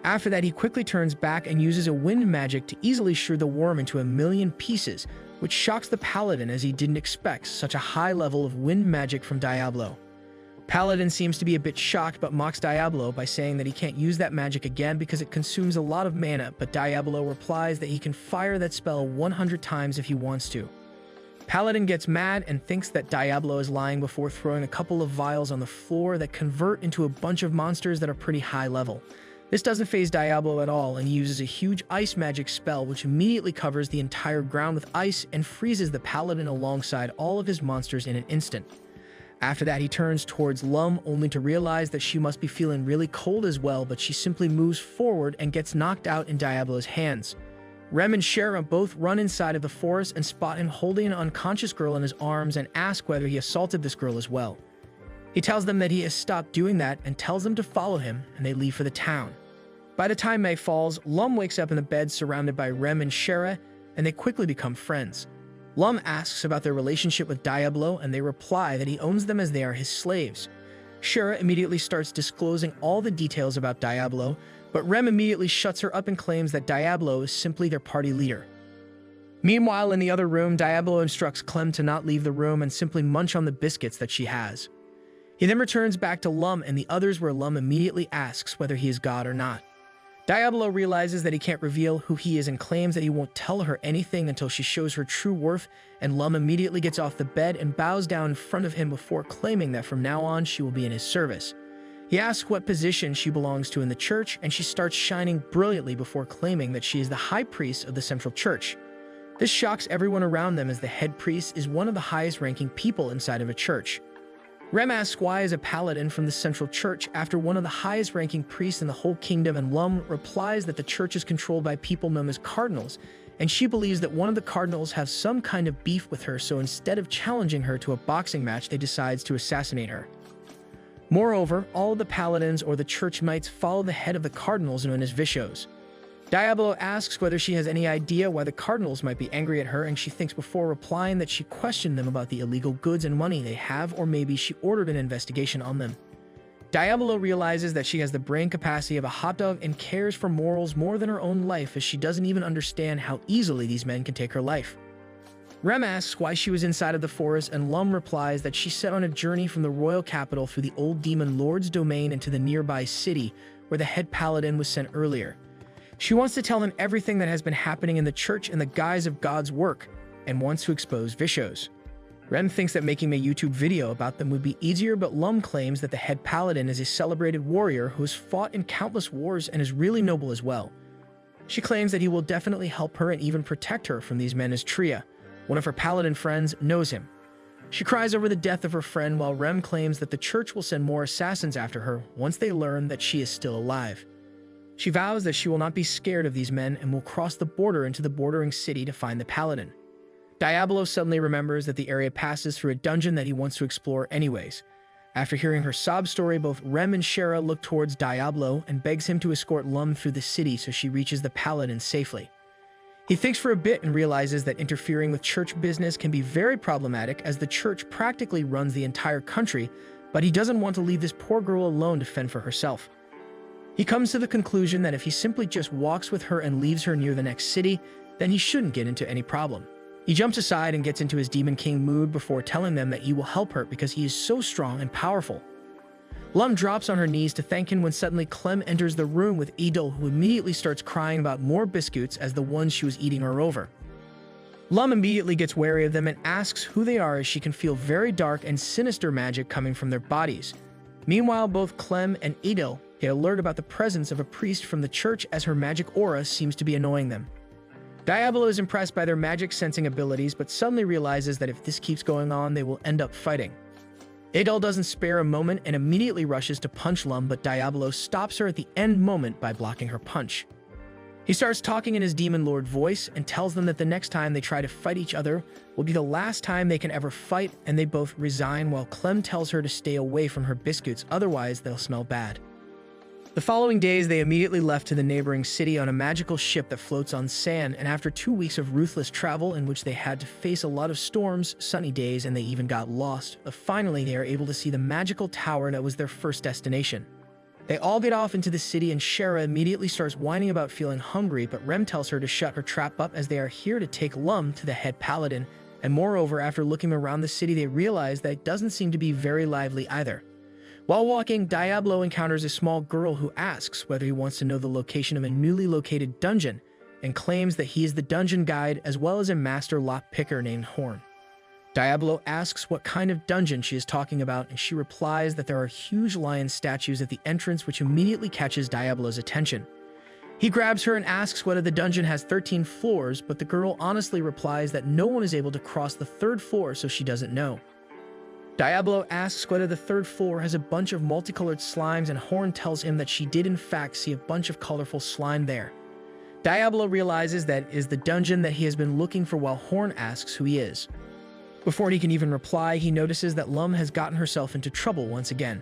After that, he quickly turns back and uses a wind magic to easily shear the worm into 1,000,000 pieces, which shocks the paladin as he didn't expect such a high level of wind magic from Diablo. Paladin seems to be a bit shocked but mocks Diablo by saying that he can't use that magic again because it consumes a lot of mana, but Diablo replies that he can fire that spell 100 times if he wants to. Paladin gets mad and thinks that Diablo is lying before throwing a couple of vials on the floor that convert into a bunch of monsters that are pretty high level. This doesn't faze Diablo at all, and he uses a huge ice magic spell which immediately covers the entire ground with ice and freezes the paladin alongside all of his monsters in an instant. After that, he turns towards Lum only to realize that she must be feeling really cold as well, but she simply moves forward and gets knocked out in Diablo's hands. Rem and Shara both run inside of the forest and spot him holding an unconscious girl in his arms and ask whether he assaulted this girl as well. He tells them that he has stopped doing that and tells them to follow him, and they leave for the town. By the time May falls, Lum wakes up in the bed surrounded by Rem and Shara, and they quickly become friends. Lum asks about their relationship with Diablo, and they reply that he owns them as they are his slaves. Shara immediately starts disclosing all the details about Diablo, but Rem immediately shuts her up and claims that Diablo is simply their party leader. Meanwhile, in the other room, Diablo instructs Clem to not leave the room and simply munch on the biscuits that she has. He then returns back to Lum and the others, where Lum immediately asks whether he is God or not. Diablo realizes that he can't reveal who he is and claims that he won't tell her anything until she shows her true worth, and Lum immediately gets off the bed and bows down in front of him before claiming that from now on she will be in his service. He asks what position she belongs to in the church, and she starts shining brilliantly before claiming that she is the high priest of the central church. This shocks everyone around them, as the head priest is one of the highest ranking people inside of a church. Rem asks why is a paladin from the central church after one of the highest ranking priests in the whole kingdom, and Lum replies that the church is controlled by people known as cardinals, and she believes that one of the cardinals has some kind of beef with her, so instead of challenging her to a boxing match, they decides to assassinate her. Moreover, all of the paladins or the church mites follow the head of the cardinals known as Vishos. Diablo asks whether she has any idea why the cardinals might be angry at her, and she thinks before replying that she questioned them about the illegal goods and money they have, or maybe she ordered an investigation on them. Diablo realizes that she has the brain capacity of a hot dog and cares for morals more than her own life, as she doesn't even understand how easily these men can take her life. Rem asks why she was inside of the forest, and Lum replies that she set on a journey from the royal capital through the old demon lord's domain into the nearby city where the head paladin was sent earlier. She wants to tell him everything that has been happening in the church in the guise of God's work, and wants to expose Vishos. Rem thinks that making a YouTube video about them would be easier, but Lum claims that the head paladin is a celebrated warrior who has fought in countless wars and is really noble as well. She claims that he will definitely help her and even protect her from these men, as Tria, one of her paladin friends, knows him. She cries over the death of her friend, while Rem claims that the church will send more assassins after her once they learn that she is still alive. She vows that she will not be scared of these men and will cross the border into the bordering city to find the paladin. Diablo suddenly remembers that the area passes through a dungeon that he wants to explore anyways. After hearing her sob story, both Rem and Shara look towards Diablo and begs him to escort Lum through the city so she reaches the paladin safely. He thinks for a bit and realizes that interfering with church business can be very problematic, as the church practically runs the entire country, but he doesn't want to leave this poor girl alone to fend for herself. He comes to the conclusion that if he simply just walks with her and leaves her near the next city, then he shouldn't get into any problem. He jumps aside and gets into his Demon King mood before telling them that he will help her because he is so strong and powerful. Lum drops on her knees to thank him when suddenly Clem enters the room with Edel, who immediately starts crying about more biscuits as the ones she was eating are over. Lum immediately gets wary of them and asks who they are, as she can feel very dark and sinister magic coming from their bodies. Meanwhile, both Clem and Edel get alert about the presence of a priest from the church, as her magic aura seems to be annoying them. Diablo is impressed by their magic sensing abilities, but suddenly realizes that if this keeps going on, they will end up fighting. Edel doesn't spare a moment and immediately rushes to punch Lum, but Diablo stops her at the end moment by blocking her punch. He starts talking in his demon lord voice and tells them that the next time they try to fight each other will be the last time they can ever fight, and they both resign while Clem tells her to stay away from her biscuits, otherwise they'll smell bad. The following days, they immediately left to the neighboring city on a magical ship that floats on sand, and after 2 weeks of ruthless travel in which they had to face a lot of storms, sunny days, and they even got lost, finally they are able to see the magical tower that was their first destination. They all get off into the city, and Shara immediately starts whining about feeling hungry, but Rem tells her to shut her trap up as they are here to take Lum to the head paladin, and moreover, after looking around the city, they realize that it doesn't seem to be very lively either. While walking, Diablo encounters a small girl who asks whether he wants to know the location of a newly located dungeon, and claims that he is the dungeon guide as well as a master lockpicker named Horn. Diablo asks what kind of dungeon she is talking about, and she replies that there are huge lion statues at the entrance, which immediately catches Diablo's attention. He grabs her and asks whether the dungeon has 13 floors, but the girl honestly replies that no one is able to cross the 3rd floor, so she doesn't know. Diablo asks whether the 3rd floor has a bunch of multicolored slimes, and Horn tells him that she did in fact see a bunch of colorful slime there. Diablo realizes that is the dungeon that he has been looking for while Horn asks who he is. Before he can even reply, he notices that Lum has gotten herself into trouble once again.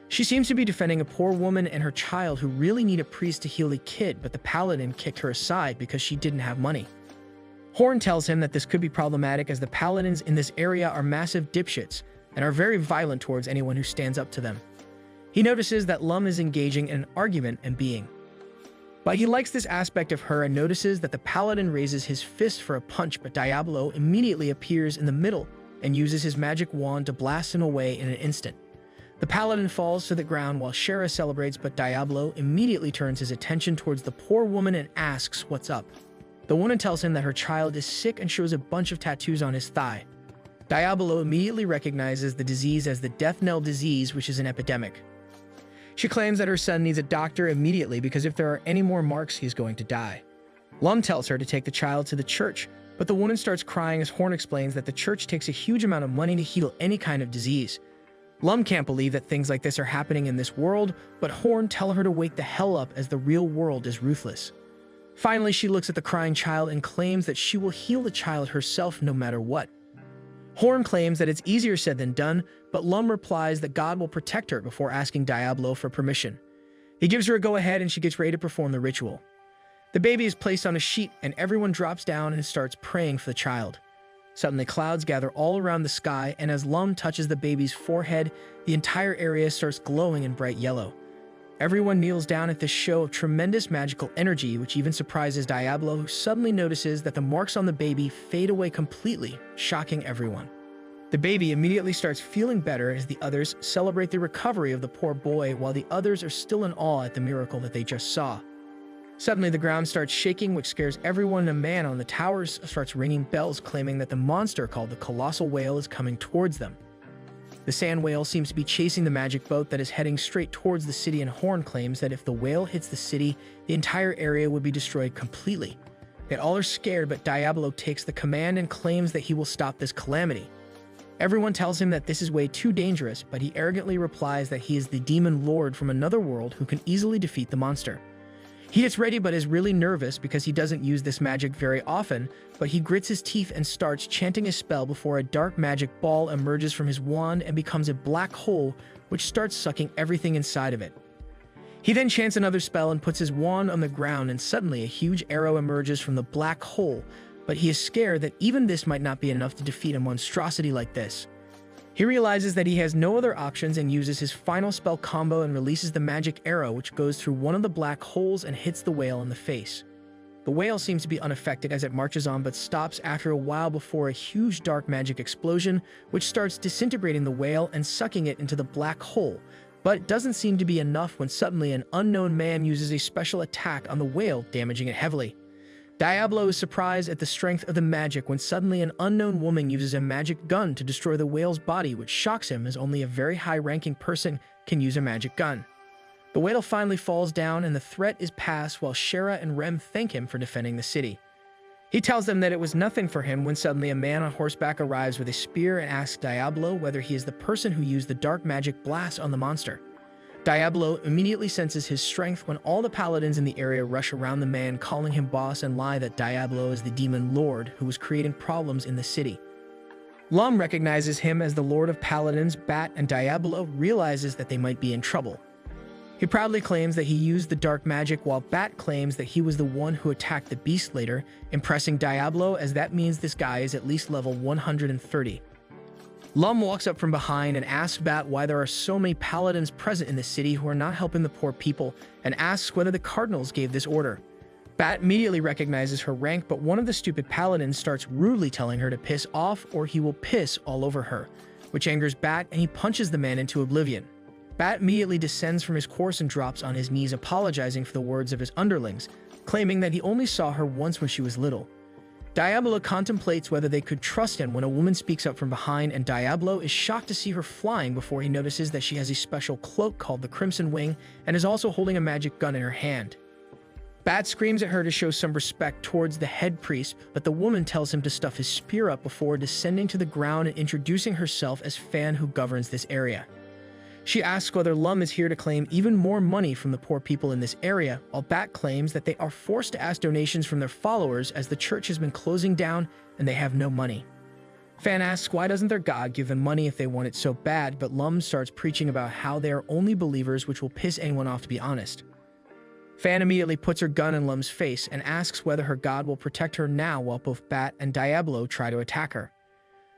She seems to be defending a poor woman and her child who really need a priest to heal a kid, but the paladin kicked her aside because she didn't have money. Horn tells him that this could be problematic as the paladins in this area are massive dipshits and are very violent towards anyone who stands up to them. He notices that Lum is engaging in an argument and being. But he likes this aspect of her and notices that the paladin raises his fist for a punch, but Diablo immediately appears in the middle and uses his magic wand to blast him away in an instant. The paladin falls to the ground while Shara celebrates, but Diablo immediately turns his attention towards the poor woman and asks what's up. The woman tells him that her child is sick and shows a bunch of tattoos on his thigh. Diablo immediately recognizes the disease as the death knell disease, which is an epidemic. She claims that her son needs a doctor immediately because if there are any more marks, he is going to die. Lum tells her to take the child to the church, but the woman starts crying as Horn explains that the church takes a huge amount of money to heal any kind of disease. Lum can't believe that things like this are happening in this world, but Horn tells her to wake the hell up as the real world is ruthless. Finally, she looks at the crying child and claims that she will heal the child herself no matter what. Horn claims that it's easier said than done, but Lum replies that God will protect her before asking Diablo for permission. He gives her a go-ahead and she gets ready to perform the ritual. The baby is placed on a sheet and everyone drops down and starts praying for the child. Suddenly, clouds gather all around the sky, and as Lum touches the baby's forehead, the entire area starts glowing in bright yellow. Everyone kneels down at this show of tremendous magical energy, which even surprises Diablo, who suddenly notices that the marks on the baby fade away completely, shocking everyone. The baby immediately starts feeling better as the others celebrate the recovery of the poor boy, while the others are still in awe at the miracle that they just saw. Suddenly, the ground starts shaking, which scares everyone, and a man on the towers starts ringing bells claiming that the monster called the Colossal Whale is coming towards them. The sand whale seems to be chasing the magic boat that is heading straight towards the city, and Horn claims that if the whale hits the city, the entire area would be destroyed completely. They all are scared, but Diablo takes the command and claims that he will stop this calamity. Everyone tells him that this is way too dangerous, but he arrogantly replies that he is the demon lord from another world who can easily defeat the monster. He gets ready but is really nervous because he doesn't use this magic very often, but he grits his teeth and starts chanting a spell before a dark magic ball emerges from his wand and becomes a black hole, which starts sucking everything inside of it. He then chants another spell and puts his wand on the ground, and suddenly a huge arrow emerges from the black hole, but he is scared that even this might not be enough to defeat a monstrosity like this. He realizes that he has no other options and uses his final spell combo and releases the magic arrow, which goes through one of the black holes and hits the whale in the face. The whale seems to be unaffected as it marches on, but stops after a while before a huge dark magic explosion, which starts disintegrating the whale and sucking it into the black hole. But it doesn't seem to be enough when suddenly an unknown man uses a special attack on the whale, damaging it heavily. Diablo is surprised at the strength of the magic when suddenly an unknown woman uses a magic gun to destroy the whale's body, which shocks him as only a very high-ranking person can use a magic gun. The whale finally falls down and the threat is past while Shara and Rem thank him for defending the city. He tells them that it was nothing for him when suddenly a man on horseback arrives with a spear and asks Diablo whether he is the person who used the dark magic blast on the monster. Diablo immediately senses his strength when all the paladins in the area rush around the man, calling him boss and lie that Diablo is the demon lord who was creating problems in the city. Lum recognizes him as the Lord of Paladins. Bat and Diablo realizes that they might be in trouble. He proudly claims that he used the dark magic, while Bat claims that he was the one who attacked the beast later, impressing Diablo, as that means this guy is at least level 130. Lum walks up from behind and asks Bat why there are so many paladins present in the city who are not helping the poor people, and asks whether the cardinals gave this order. Bat immediately recognizes her rank, but one of the stupid paladins starts rudely telling her to piss off or he will piss all over her, which angers Bat, and he punches the man into oblivion. Bat immediately descends from his horse and drops on his knees, apologizing for the words of his underlings, claiming that he only saw her once when she was little. Diablo contemplates whether they could trust him when a woman speaks up from behind, and Diablo is shocked to see her flying before he notices that she has a special cloak called the Crimson Wing and is also holding a magic gun in her hand. Bat screams at her to show some respect towards the head priest, but the woman tells him to stuff his spear up before descending to the ground and introducing herself as Fan, who governs this area. She asks whether Lum is here to claim even more money from the poor people in this area, while Bat claims that they are forced to ask donations from their followers as the church has been closing down and they have no money. Fan asks why doesn't their god give them money if they want it so bad, but Lum starts preaching about how they are only believers, which will piss anyone off, to be honest. Fan immediately puts her gun in Lum's face and asks whether her god will protect her now, while both Bat and Diablo try to attack her.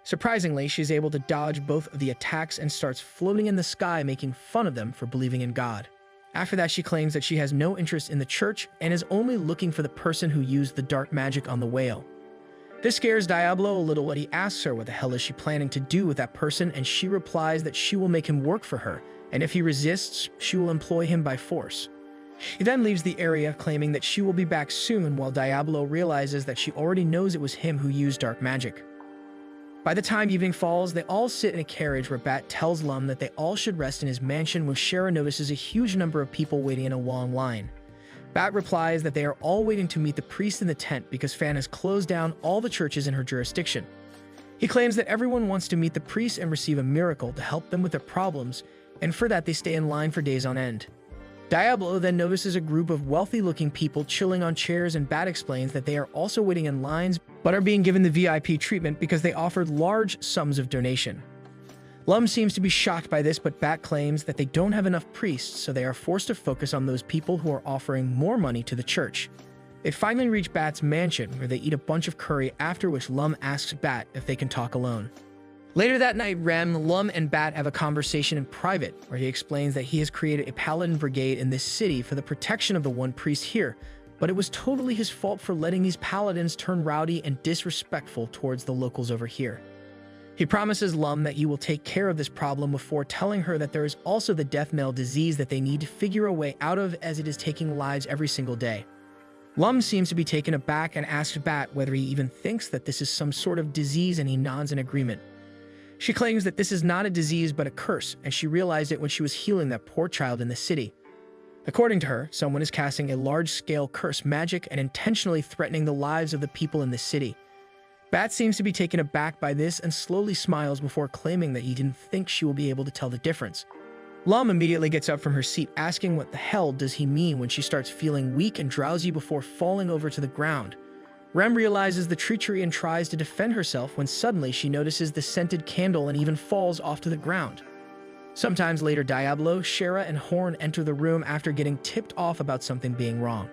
Surprisingly, she's able to dodge both of the attacks and starts floating in the sky, making fun of them for believing in God. After that, she claims that she has no interest in the church and is only looking for the person who used the dark magic on the whale. This scares Diablo a little, but he asks her what the hell is she planning to do with that person, and she replies that she will make him work for her, and if he resists, she will employ him by force. He then leaves the area, claiming that she will be back soon, while Diablo realizes that she already knows it was him who used dark magic. By the time evening falls, they all sit in a carriage where Bat tells Lum that they all should rest in his mansion, when Shara notices a huge number of people waiting in a long line. Bat replies that they are all waiting to meet the priest in the tent because Fan has closed down all the churches in her jurisdiction. He claims that everyone wants to meet the priest and receive a miracle to help them with their problems, and for that they stay in line for days on end. Diablo then notices a group of wealthy-looking people chilling on chairs, and Bat explains that they are also waiting in lines but are being given the VIP treatment because they offered large sums of donation. Lum seems to be shocked by this, but Bat claims that they don't have enough priests, so they are forced to focus on those people who are offering more money to the church. They finally reach Bat's mansion, where they eat a bunch of curry, after which Lum asks Bat if they can talk alone. Later that night, Lum and Bat have a conversation in private, where he explains that he has created a paladin brigade in this city for the protection of the one priest here, but it was totally his fault for letting these paladins turn rowdy and disrespectful towards the locals over here. He promises Lum that he will take care of this problem before telling her that there is also the death knell disease that they need to figure a way out of, as it is taking lives every single day. Lum seems to be taken aback and asks Bat whether he even thinks that this is some sort of disease, and he nods in agreement. She claims that this is not a disease but a curse, and she realized it when she was healing that poor child in the city. According to her, someone is casting a large-scale curse magic and intentionally threatening the lives of the people in the city. Bat seems to be taken aback by this and slowly smiles before claiming that he didn't think she will be able to tell the difference. Lum immediately gets up from her seat, asking what the hell does he mean when she starts feeling weak and drowsy before falling over to the ground. Rem realizes the treachery and tries to defend herself when suddenly she notices the scented candle and even falls off to the ground. Sometimes later, Diablo, Shara, and Horn enter the room after getting tipped off about something being wrong.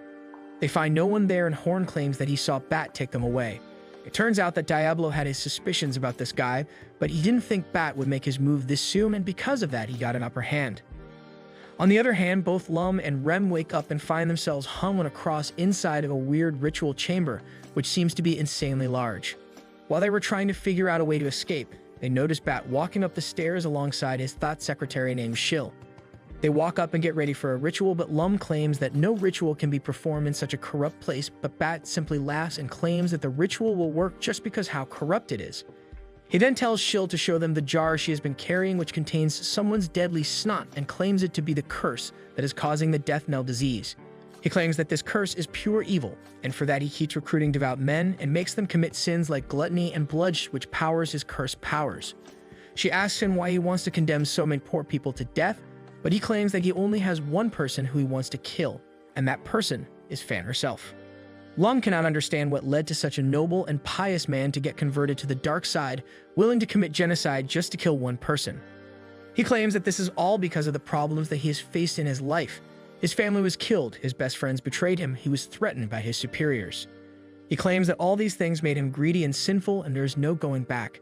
They find no one there, and Horn claims that he saw Bat take them away. It turns out that Diablo had his suspicions about this guy, but he didn't think Bat would make his move this soon, and because of that, he got an upper hand. On the other hand, both Lum and Rem wake up and find themselves hung on a cross inside of a weird ritual chamber, which seems to be insanely large. While they were trying to figure out a way to escape, they notice Bat walking up the stairs alongside his thought secretary named Shill. They walk up and get ready for a ritual, but Lum claims that no ritual can be performed in such a corrupt place, but Bat simply laughs and claims that the ritual will work just because how corrupt it is. He then tells Shill to show them the jar she has been carrying, which contains someone's deadly snot, and claims it to be the curse that is causing the death knell disease. He claims that this curse is pure evil, and for that he keeps recruiting devout men and makes them commit sins like gluttony and blood, which powers his cursed powers. She asks him why he wants to condemn so many poor people to death, but he claims that he only has one person who he wants to kill, and that person is Fan herself. Lum cannot understand what led to such a noble and pious man to get converted to the dark side, willing to commit genocide just to kill one person. He claims that this is all because of the problems that he has faced in his life. His family was killed, his best friends betrayed him, he was threatened by his superiors. He claims that all these things made him greedy and sinful, and there is no going back.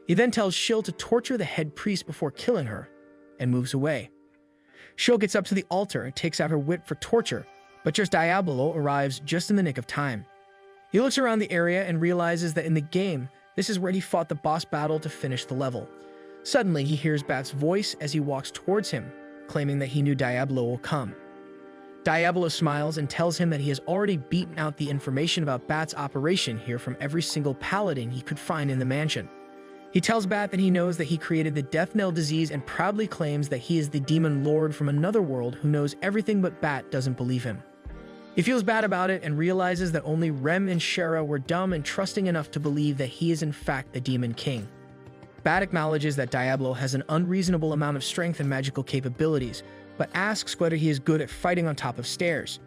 He then tells Shil to torture the head priest before killing her, and moves away. Shil gets up to the altar and takes out her whip for torture, but just Diablo arrives just in the nick of time. He looks around the area and realizes that in the game, this is where he fought the boss battle to finish the level. Suddenly, he hears Bat's voice as he walks towards him, claiming that he knew Diablo will come. Diablo smiles and tells him that he has already beaten out the information about Bat's operation here from every single paladin he could find in the mansion. He tells Bat that he knows that he created the Death Knell disease and proudly claims that he is the demon lord from another world who knows everything, but Bat doesn't believe him. He feels bad about it and realizes that only Rem and Shara were dumb and trusting enough to believe that he is in fact the Demon King. Bat acknowledges that Diablo has an unreasonable amount of strength and magical capabilities, but asks whether he is good at fighting on top of stairs.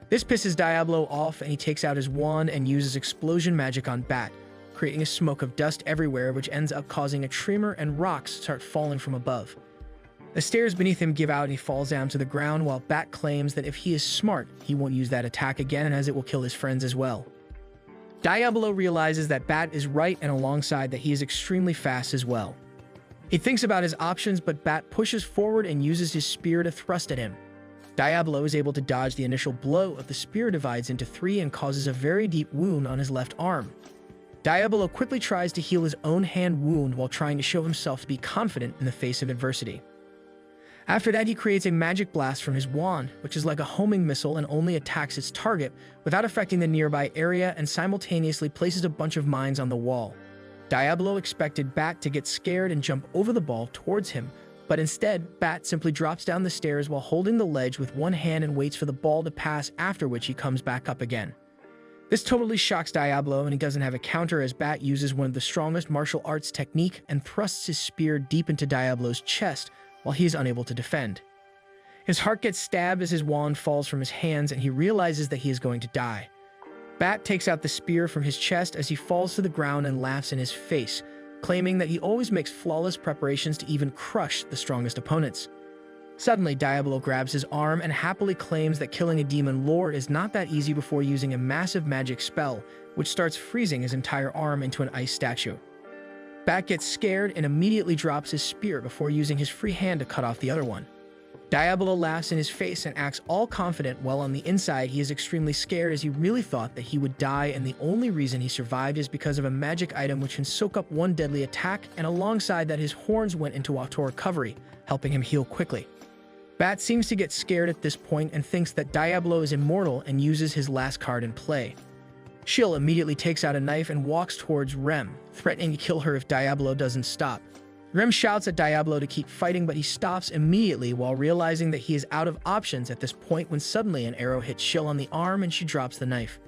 This pisses Diablo off, and he takes out his wand and uses explosion magic on Bat, creating a smoke of dust everywhere, which ends up causing a tremor and rocks start falling from above. The stairs beneath him give out and he falls down to the ground, while Bat claims that if he is smart, he won't use that attack again, as it will kill his friends as well. Diablo realizes that Bat is right, and alongside that he is extremely fast as well. He thinks about his options, but Bat pushes forward and uses his spear to thrust at him. Diablo is able to dodge the initial blow of the spear divides into three and causes a very deep wound on his left arm. Diablo quickly tries to heal his own hand wound while trying to show himself to be confident in the face of adversity. After that, he creates a magic blast from his wand, which is like a homing missile and only attacks its target without affecting the nearby area, and simultaneously places a bunch of mines on the wall. Diablo expected Bat to get scared and jump over the ball towards him, but instead, Bat simply drops down the stairs while holding the ledge with one hand and waits for the ball to pass, after which he comes back up again. This totally shocks Diablo, and he doesn't have a counter, as Bat uses one of the strongest martial arts technique and thrusts his spear deep into Diablo's chest while he is unable to defend. His heart gets stabbed as his wand falls from his hands, and he realizes that he is going to die. Bat takes out the spear from his chest as he falls to the ground and laughs in his face, claiming that he always makes flawless preparations to even crush the strongest opponents. Suddenly, Diablo grabs his arm and happily claims that killing a demon lord is not that easy before using a massive magic spell, which starts freezing his entire arm into an ice statue. Bat gets scared and immediately drops his spear before using his free hand to cut off the other one. Diablo laughs in his face and acts all confident, while on the inside he is extremely scared, as he really thought that he would die, and the only reason he survived is because of a magic item which can soak up one deadly attack, and alongside that his horns went into auto recovery, helping him heal quickly. Bat seems to get scared at this point and thinks that Diablo is immortal and uses his last card in play. Shil immediately takes out a knife and walks towards Rem, threatening to kill her if Diablo doesn't stop. Rem shouts at Diablo to keep fighting, but he stops immediately while realizing that he is out of options at this point, when suddenly an arrow hits Shil on the arm and she drops the knife.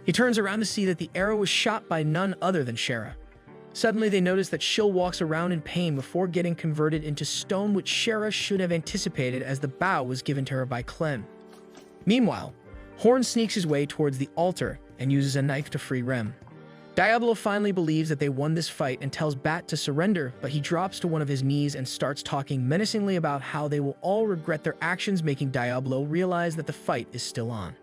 He turns around to see that the arrow was shot by none other than Shara. Suddenly, they notice that Shil walks around in pain before getting converted into stone, which Shara should have anticipated, as the bow was given to her by Clem. Meanwhile, Horn sneaks his way towards the altar and uses a knife to free Rem. Diablo finally believes that they won this fight and tells Bat to surrender, but he drops to one of his knees and starts talking menacingly about how they will all regret their actions, making Diablo realize that the fight is still on.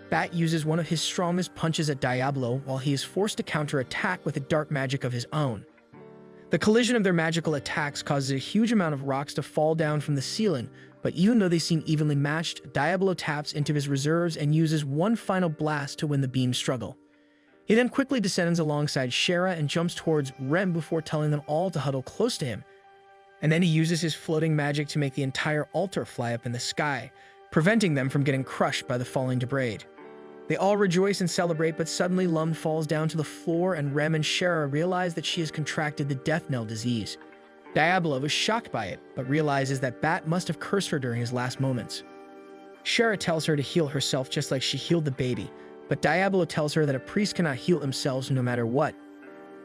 Bat uses one of his strongest punches at Diablo while he is forced to counter-attack with a dark magic of his own. The collision of their magical attacks causes a huge amount of rocks to fall down from the ceiling, but even though they seem evenly matched, Diablo taps into his reserves and uses one final blast to win the beam struggle. He then quickly descends alongside Shara and jumps towards Rem before telling them all to huddle close to him. And then he uses his floating magic to make the entire altar fly up in the sky, preventing them from getting crushed by the falling debris. They all rejoice and celebrate, but suddenly Lum falls down to the floor, and Rem and Shara realize that she has contracted the Death Knell disease. Diablo is shocked by it, but realizes that Bat must have cursed her during his last moments. Shara tells her to heal herself just like she healed the baby, but Diablo tells her that a priest cannot heal themselves no matter what.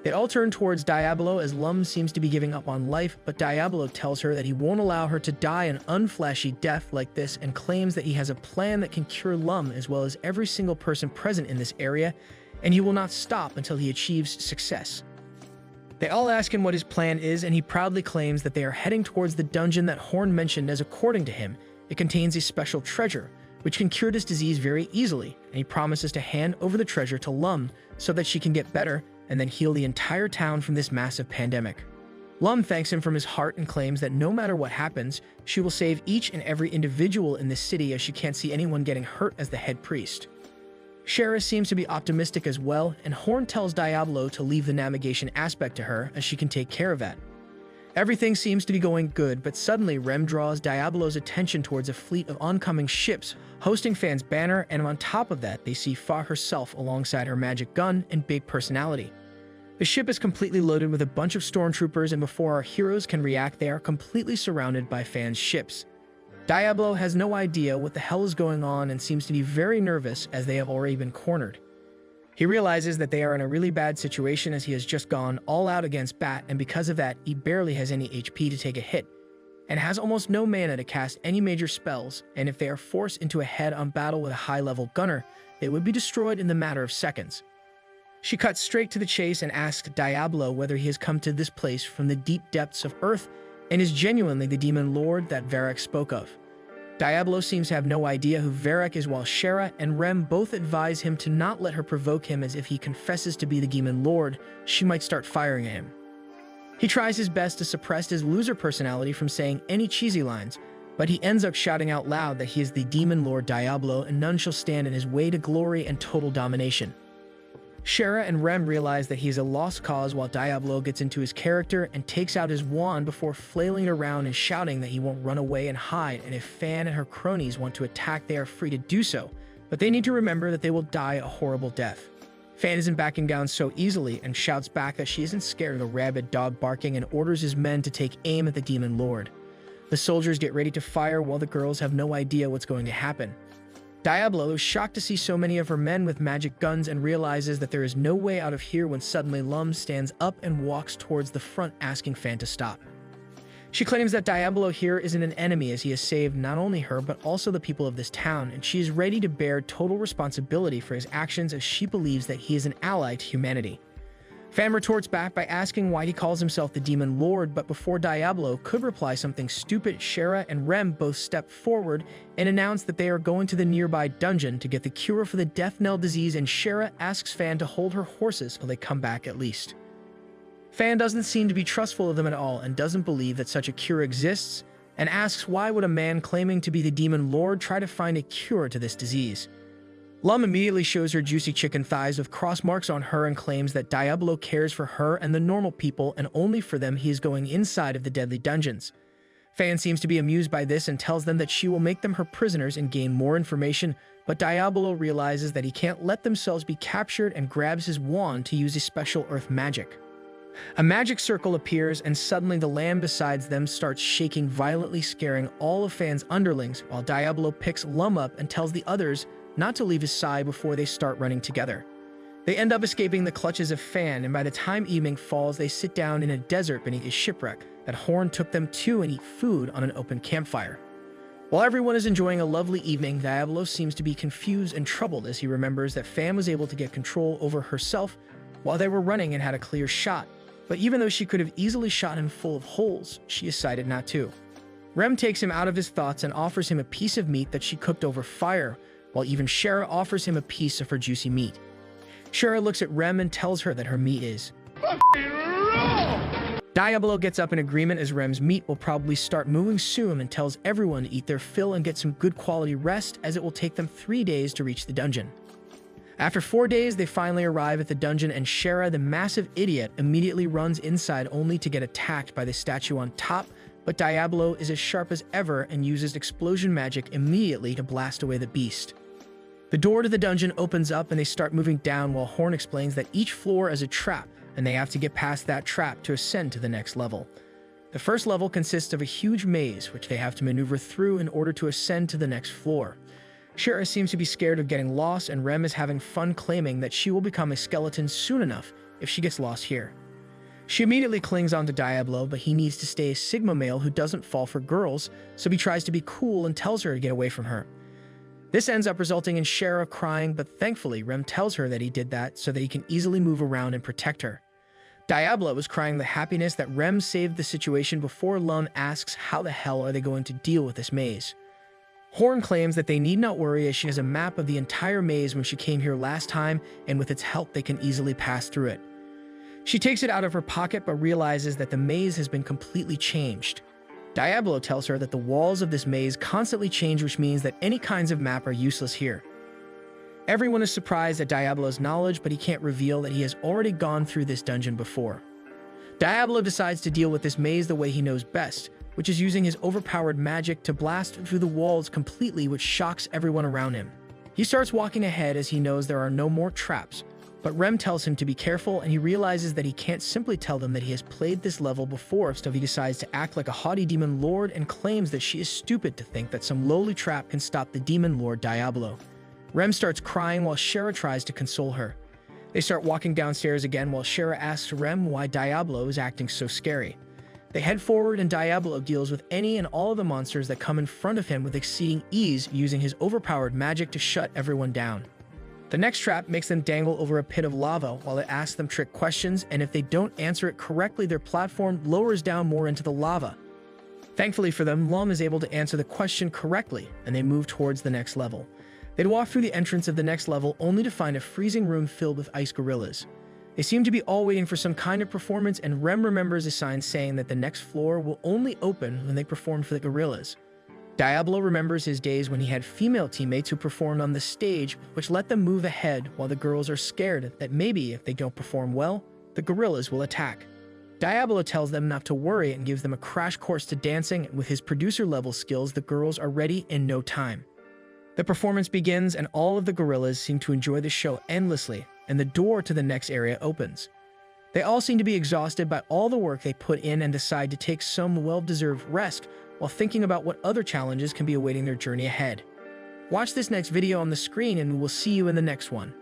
They all turn towards Diablo as Lum seems to be giving up on life, but Diablo tells her that he won't allow her to die an unflashy death like this and claims that he has a plan that can cure Lum as well as every single person present in this area, and he will not stop until he achieves success. They all ask him what his plan is, and he proudly claims that they are heading towards the dungeon that Horn mentioned, as according to him, it contains a special treasure, which can cure this disease very easily, and he promises to hand over the treasure to Lum so that she can get better and then heal the entire town from this massive pandemic. Lum thanks him from his heart and claims that no matter what happens, she will save each and every individual in this city as she can't see anyone getting hurt as the head priest. Shara seems to be optimistic as well, and Horn tells Diablo to leave the navigation aspect to her as she can take care of that. Everything seems to be going good, but suddenly Rem draws Diablo's attention towards a fleet of oncoming ships hosting Fan's banner, and on top of that they see Fa herself alongside her magic gun and big personality. The ship is completely loaded with a bunch of stormtroopers, and before our heroes can react, they are completely surrounded by Fan's ships. Diablo has no idea what the hell is going on and seems to be very nervous as they have already been cornered. He realizes that they are in a really bad situation as he has just gone all out against Bat, and because of that, he barely has any HP to take a hit, and has almost no mana to cast any major spells, and if they are forced into a head-on battle with a high-level gunner, they would be destroyed in the matter of seconds. She cuts straight to the chase and asks Diablo whether he has come to this place from the deep depths of Earth and is genuinely the demon lord that Varric spoke of. Diablo seems to have no idea who Varric is, while Shara and Rem both advise him to not let her provoke him, as if he confesses to be the demon lord, she might start firing at him. He tries his best to suppress his loser personality from saying any cheesy lines, but he ends up shouting out loud that he is the demon lord Diablo and none shall stand in his way to glory and total domination. Shara and Rem realize that he is a lost cause, while Diablo gets into his character and takes out his wand before flailing it around and shouting that he won't run away and hide, and if Fan and her cronies want to attack, they are free to do so, but they need to remember that they will die a horrible death. Fan isn't backing down so easily and shouts back that she isn't scared of the rabid dog barking and orders his men to take aim at the demon lord. The soldiers get ready to fire while the girls have no idea what's going to happen. Diablo is shocked to see so many of her men with magic guns and realizes that there is no way out of here when suddenly Lum stands up and walks towards the front, asking Fan to stop. She claims that Diablo here isn't an enemy, as he has saved not only her but also the people of this town, and she is ready to bear total responsibility for his actions as she believes that he is an ally to humanity. Fan retorts back by asking why he calls himself the Demon Lord, but before Diablo could reply something stupid, Shara and Rem both step forward and announce that they are going to the nearby dungeon to get the cure for the Death Knell disease, and Shara asks Fan to hold her horses till they come back at least. Fan doesn't seem to be trustful of them at all and doesn't believe that such a cure exists, and asks why would a man claiming to be the Demon Lord try to find a cure to this disease. Lum immediately shows her juicy chicken thighs with cross marks on her and claims that Diablo cares for her and the normal people, and only for them he is going inside of the deadly dungeons. Fan seems to be amused by this and tells them that she will make them her prisoners and gain more information, but Diablo realizes that he can't let themselves be captured and grabs his wand to use a special earth magic. A magic circle appears, and suddenly the land beside them starts shaking violently, scaring all of Fan's underlings, while Diablo picks Lum up and tells the others not to leave his side before they start running together. They end up escaping the clutches of Fan, and by the time evening falls, they sit down in a desert beneath a shipwreck that Horn took them to and eat food on an open campfire. While everyone is enjoying a lovely evening, Diablo seems to be confused and troubled as he remembers that Fan was able to get control over herself while they were running and had a clear shot, but even though she could have easily shot him full of holes, she decided not to. Rem takes him out of his thoughts and offers him a piece of meat that she cooked over fire, while even Shara offers him a piece of her juicy meat. Shara looks at Rem and tells her that her meat is raw. Diablo gets up in agreement as Rem's meat will probably start moving soon and tells everyone to eat their fill and get some good quality rest, as it will take them 3 days to reach the dungeon. After 4 days, they finally arrive at the dungeon, and Shara, the massive idiot, immediately runs inside only to get attacked by the statue on top, but Diablo is as sharp as ever and uses explosion magic immediately to blast away the beast. The door to the dungeon opens up and they start moving down, while Horn explains that each floor is a trap and they have to get past that trap to ascend to the next level. The first level consists of a huge maze which they have to maneuver through in order to ascend to the next floor. Shara seems to be scared of getting lost, and Rem is having fun claiming that she will become a skeleton soon enough if she gets lost here. She immediately clings on to Diablo, but he needs to stay a Sigma male who doesn't fall for girls, so he tries to be cool and tells her to get away from her. This ends up resulting in Shara crying, but thankfully Rem tells her that he did that so that he can easily move around and protect her. Diablo was crying the happiness that Rem saved the situation before Lum asks how the hell are they going to deal with this maze. Horn claims that they need not worry as she has a map of the entire maze when she came here last time, and with its help they can easily pass through it. She takes it out of her pocket but realizes that the maze has been completely changed. Diablo tells her that the walls of this maze constantly change, which means that any kinds of map are useless here. Everyone is surprised at Diablo's knowledge, but he can't reveal that he has already gone through this dungeon before. Diablo decides to deal with this maze the way he knows best, which is using his overpowered magic to blast through the walls completely, which shocks everyone around him. He starts walking ahead as he knows there are no more traps, but Rem tells him to be careful, and he realizes that he can't simply tell them that he has played this level before, so he decides to act like a haughty demon lord and claims that she is stupid to think that some lowly trap can stop the demon lord Diablo. Rem starts crying while Shara tries to console her. They start walking downstairs again while Shara asks Rem why Diablo is acting so scary. They head forward and Diablo deals with any and all of the monsters that come in front of him with exceeding ease, using his overpowered magic to shut everyone down. The next trap makes them dangle over a pit of lava while it asks them trick questions, and if they don't answer it correctly, their platform lowers down more into the lava. Thankfully for them, Lum is able to answer the question correctly, and they move towards the next level. They'd walk through the entrance of the next level only to find a freezing room filled with ice gorillas. They seem to be all waiting for some kind of performance, and Rem remembers a sign saying that the next floor will only open when they perform for the gorillas. Diablo remembers his days when he had female teammates who performed on the stage, which let them move ahead while the girls are scared that maybe if they don't perform well, the gorillas will attack. Diablo tells them not to worry and gives them a crash course to dancing, and with his producer-level skills, the girls are ready in no time. The performance begins, and all of the gorillas seem to enjoy the show endlessly, and the door to the next area opens. They all seem to be exhausted by all the work they put in and decide to take some well-deserved rest while thinking about what other challenges can be awaiting their journey ahead. Watch this next video on the screen and we'll see you in the next one.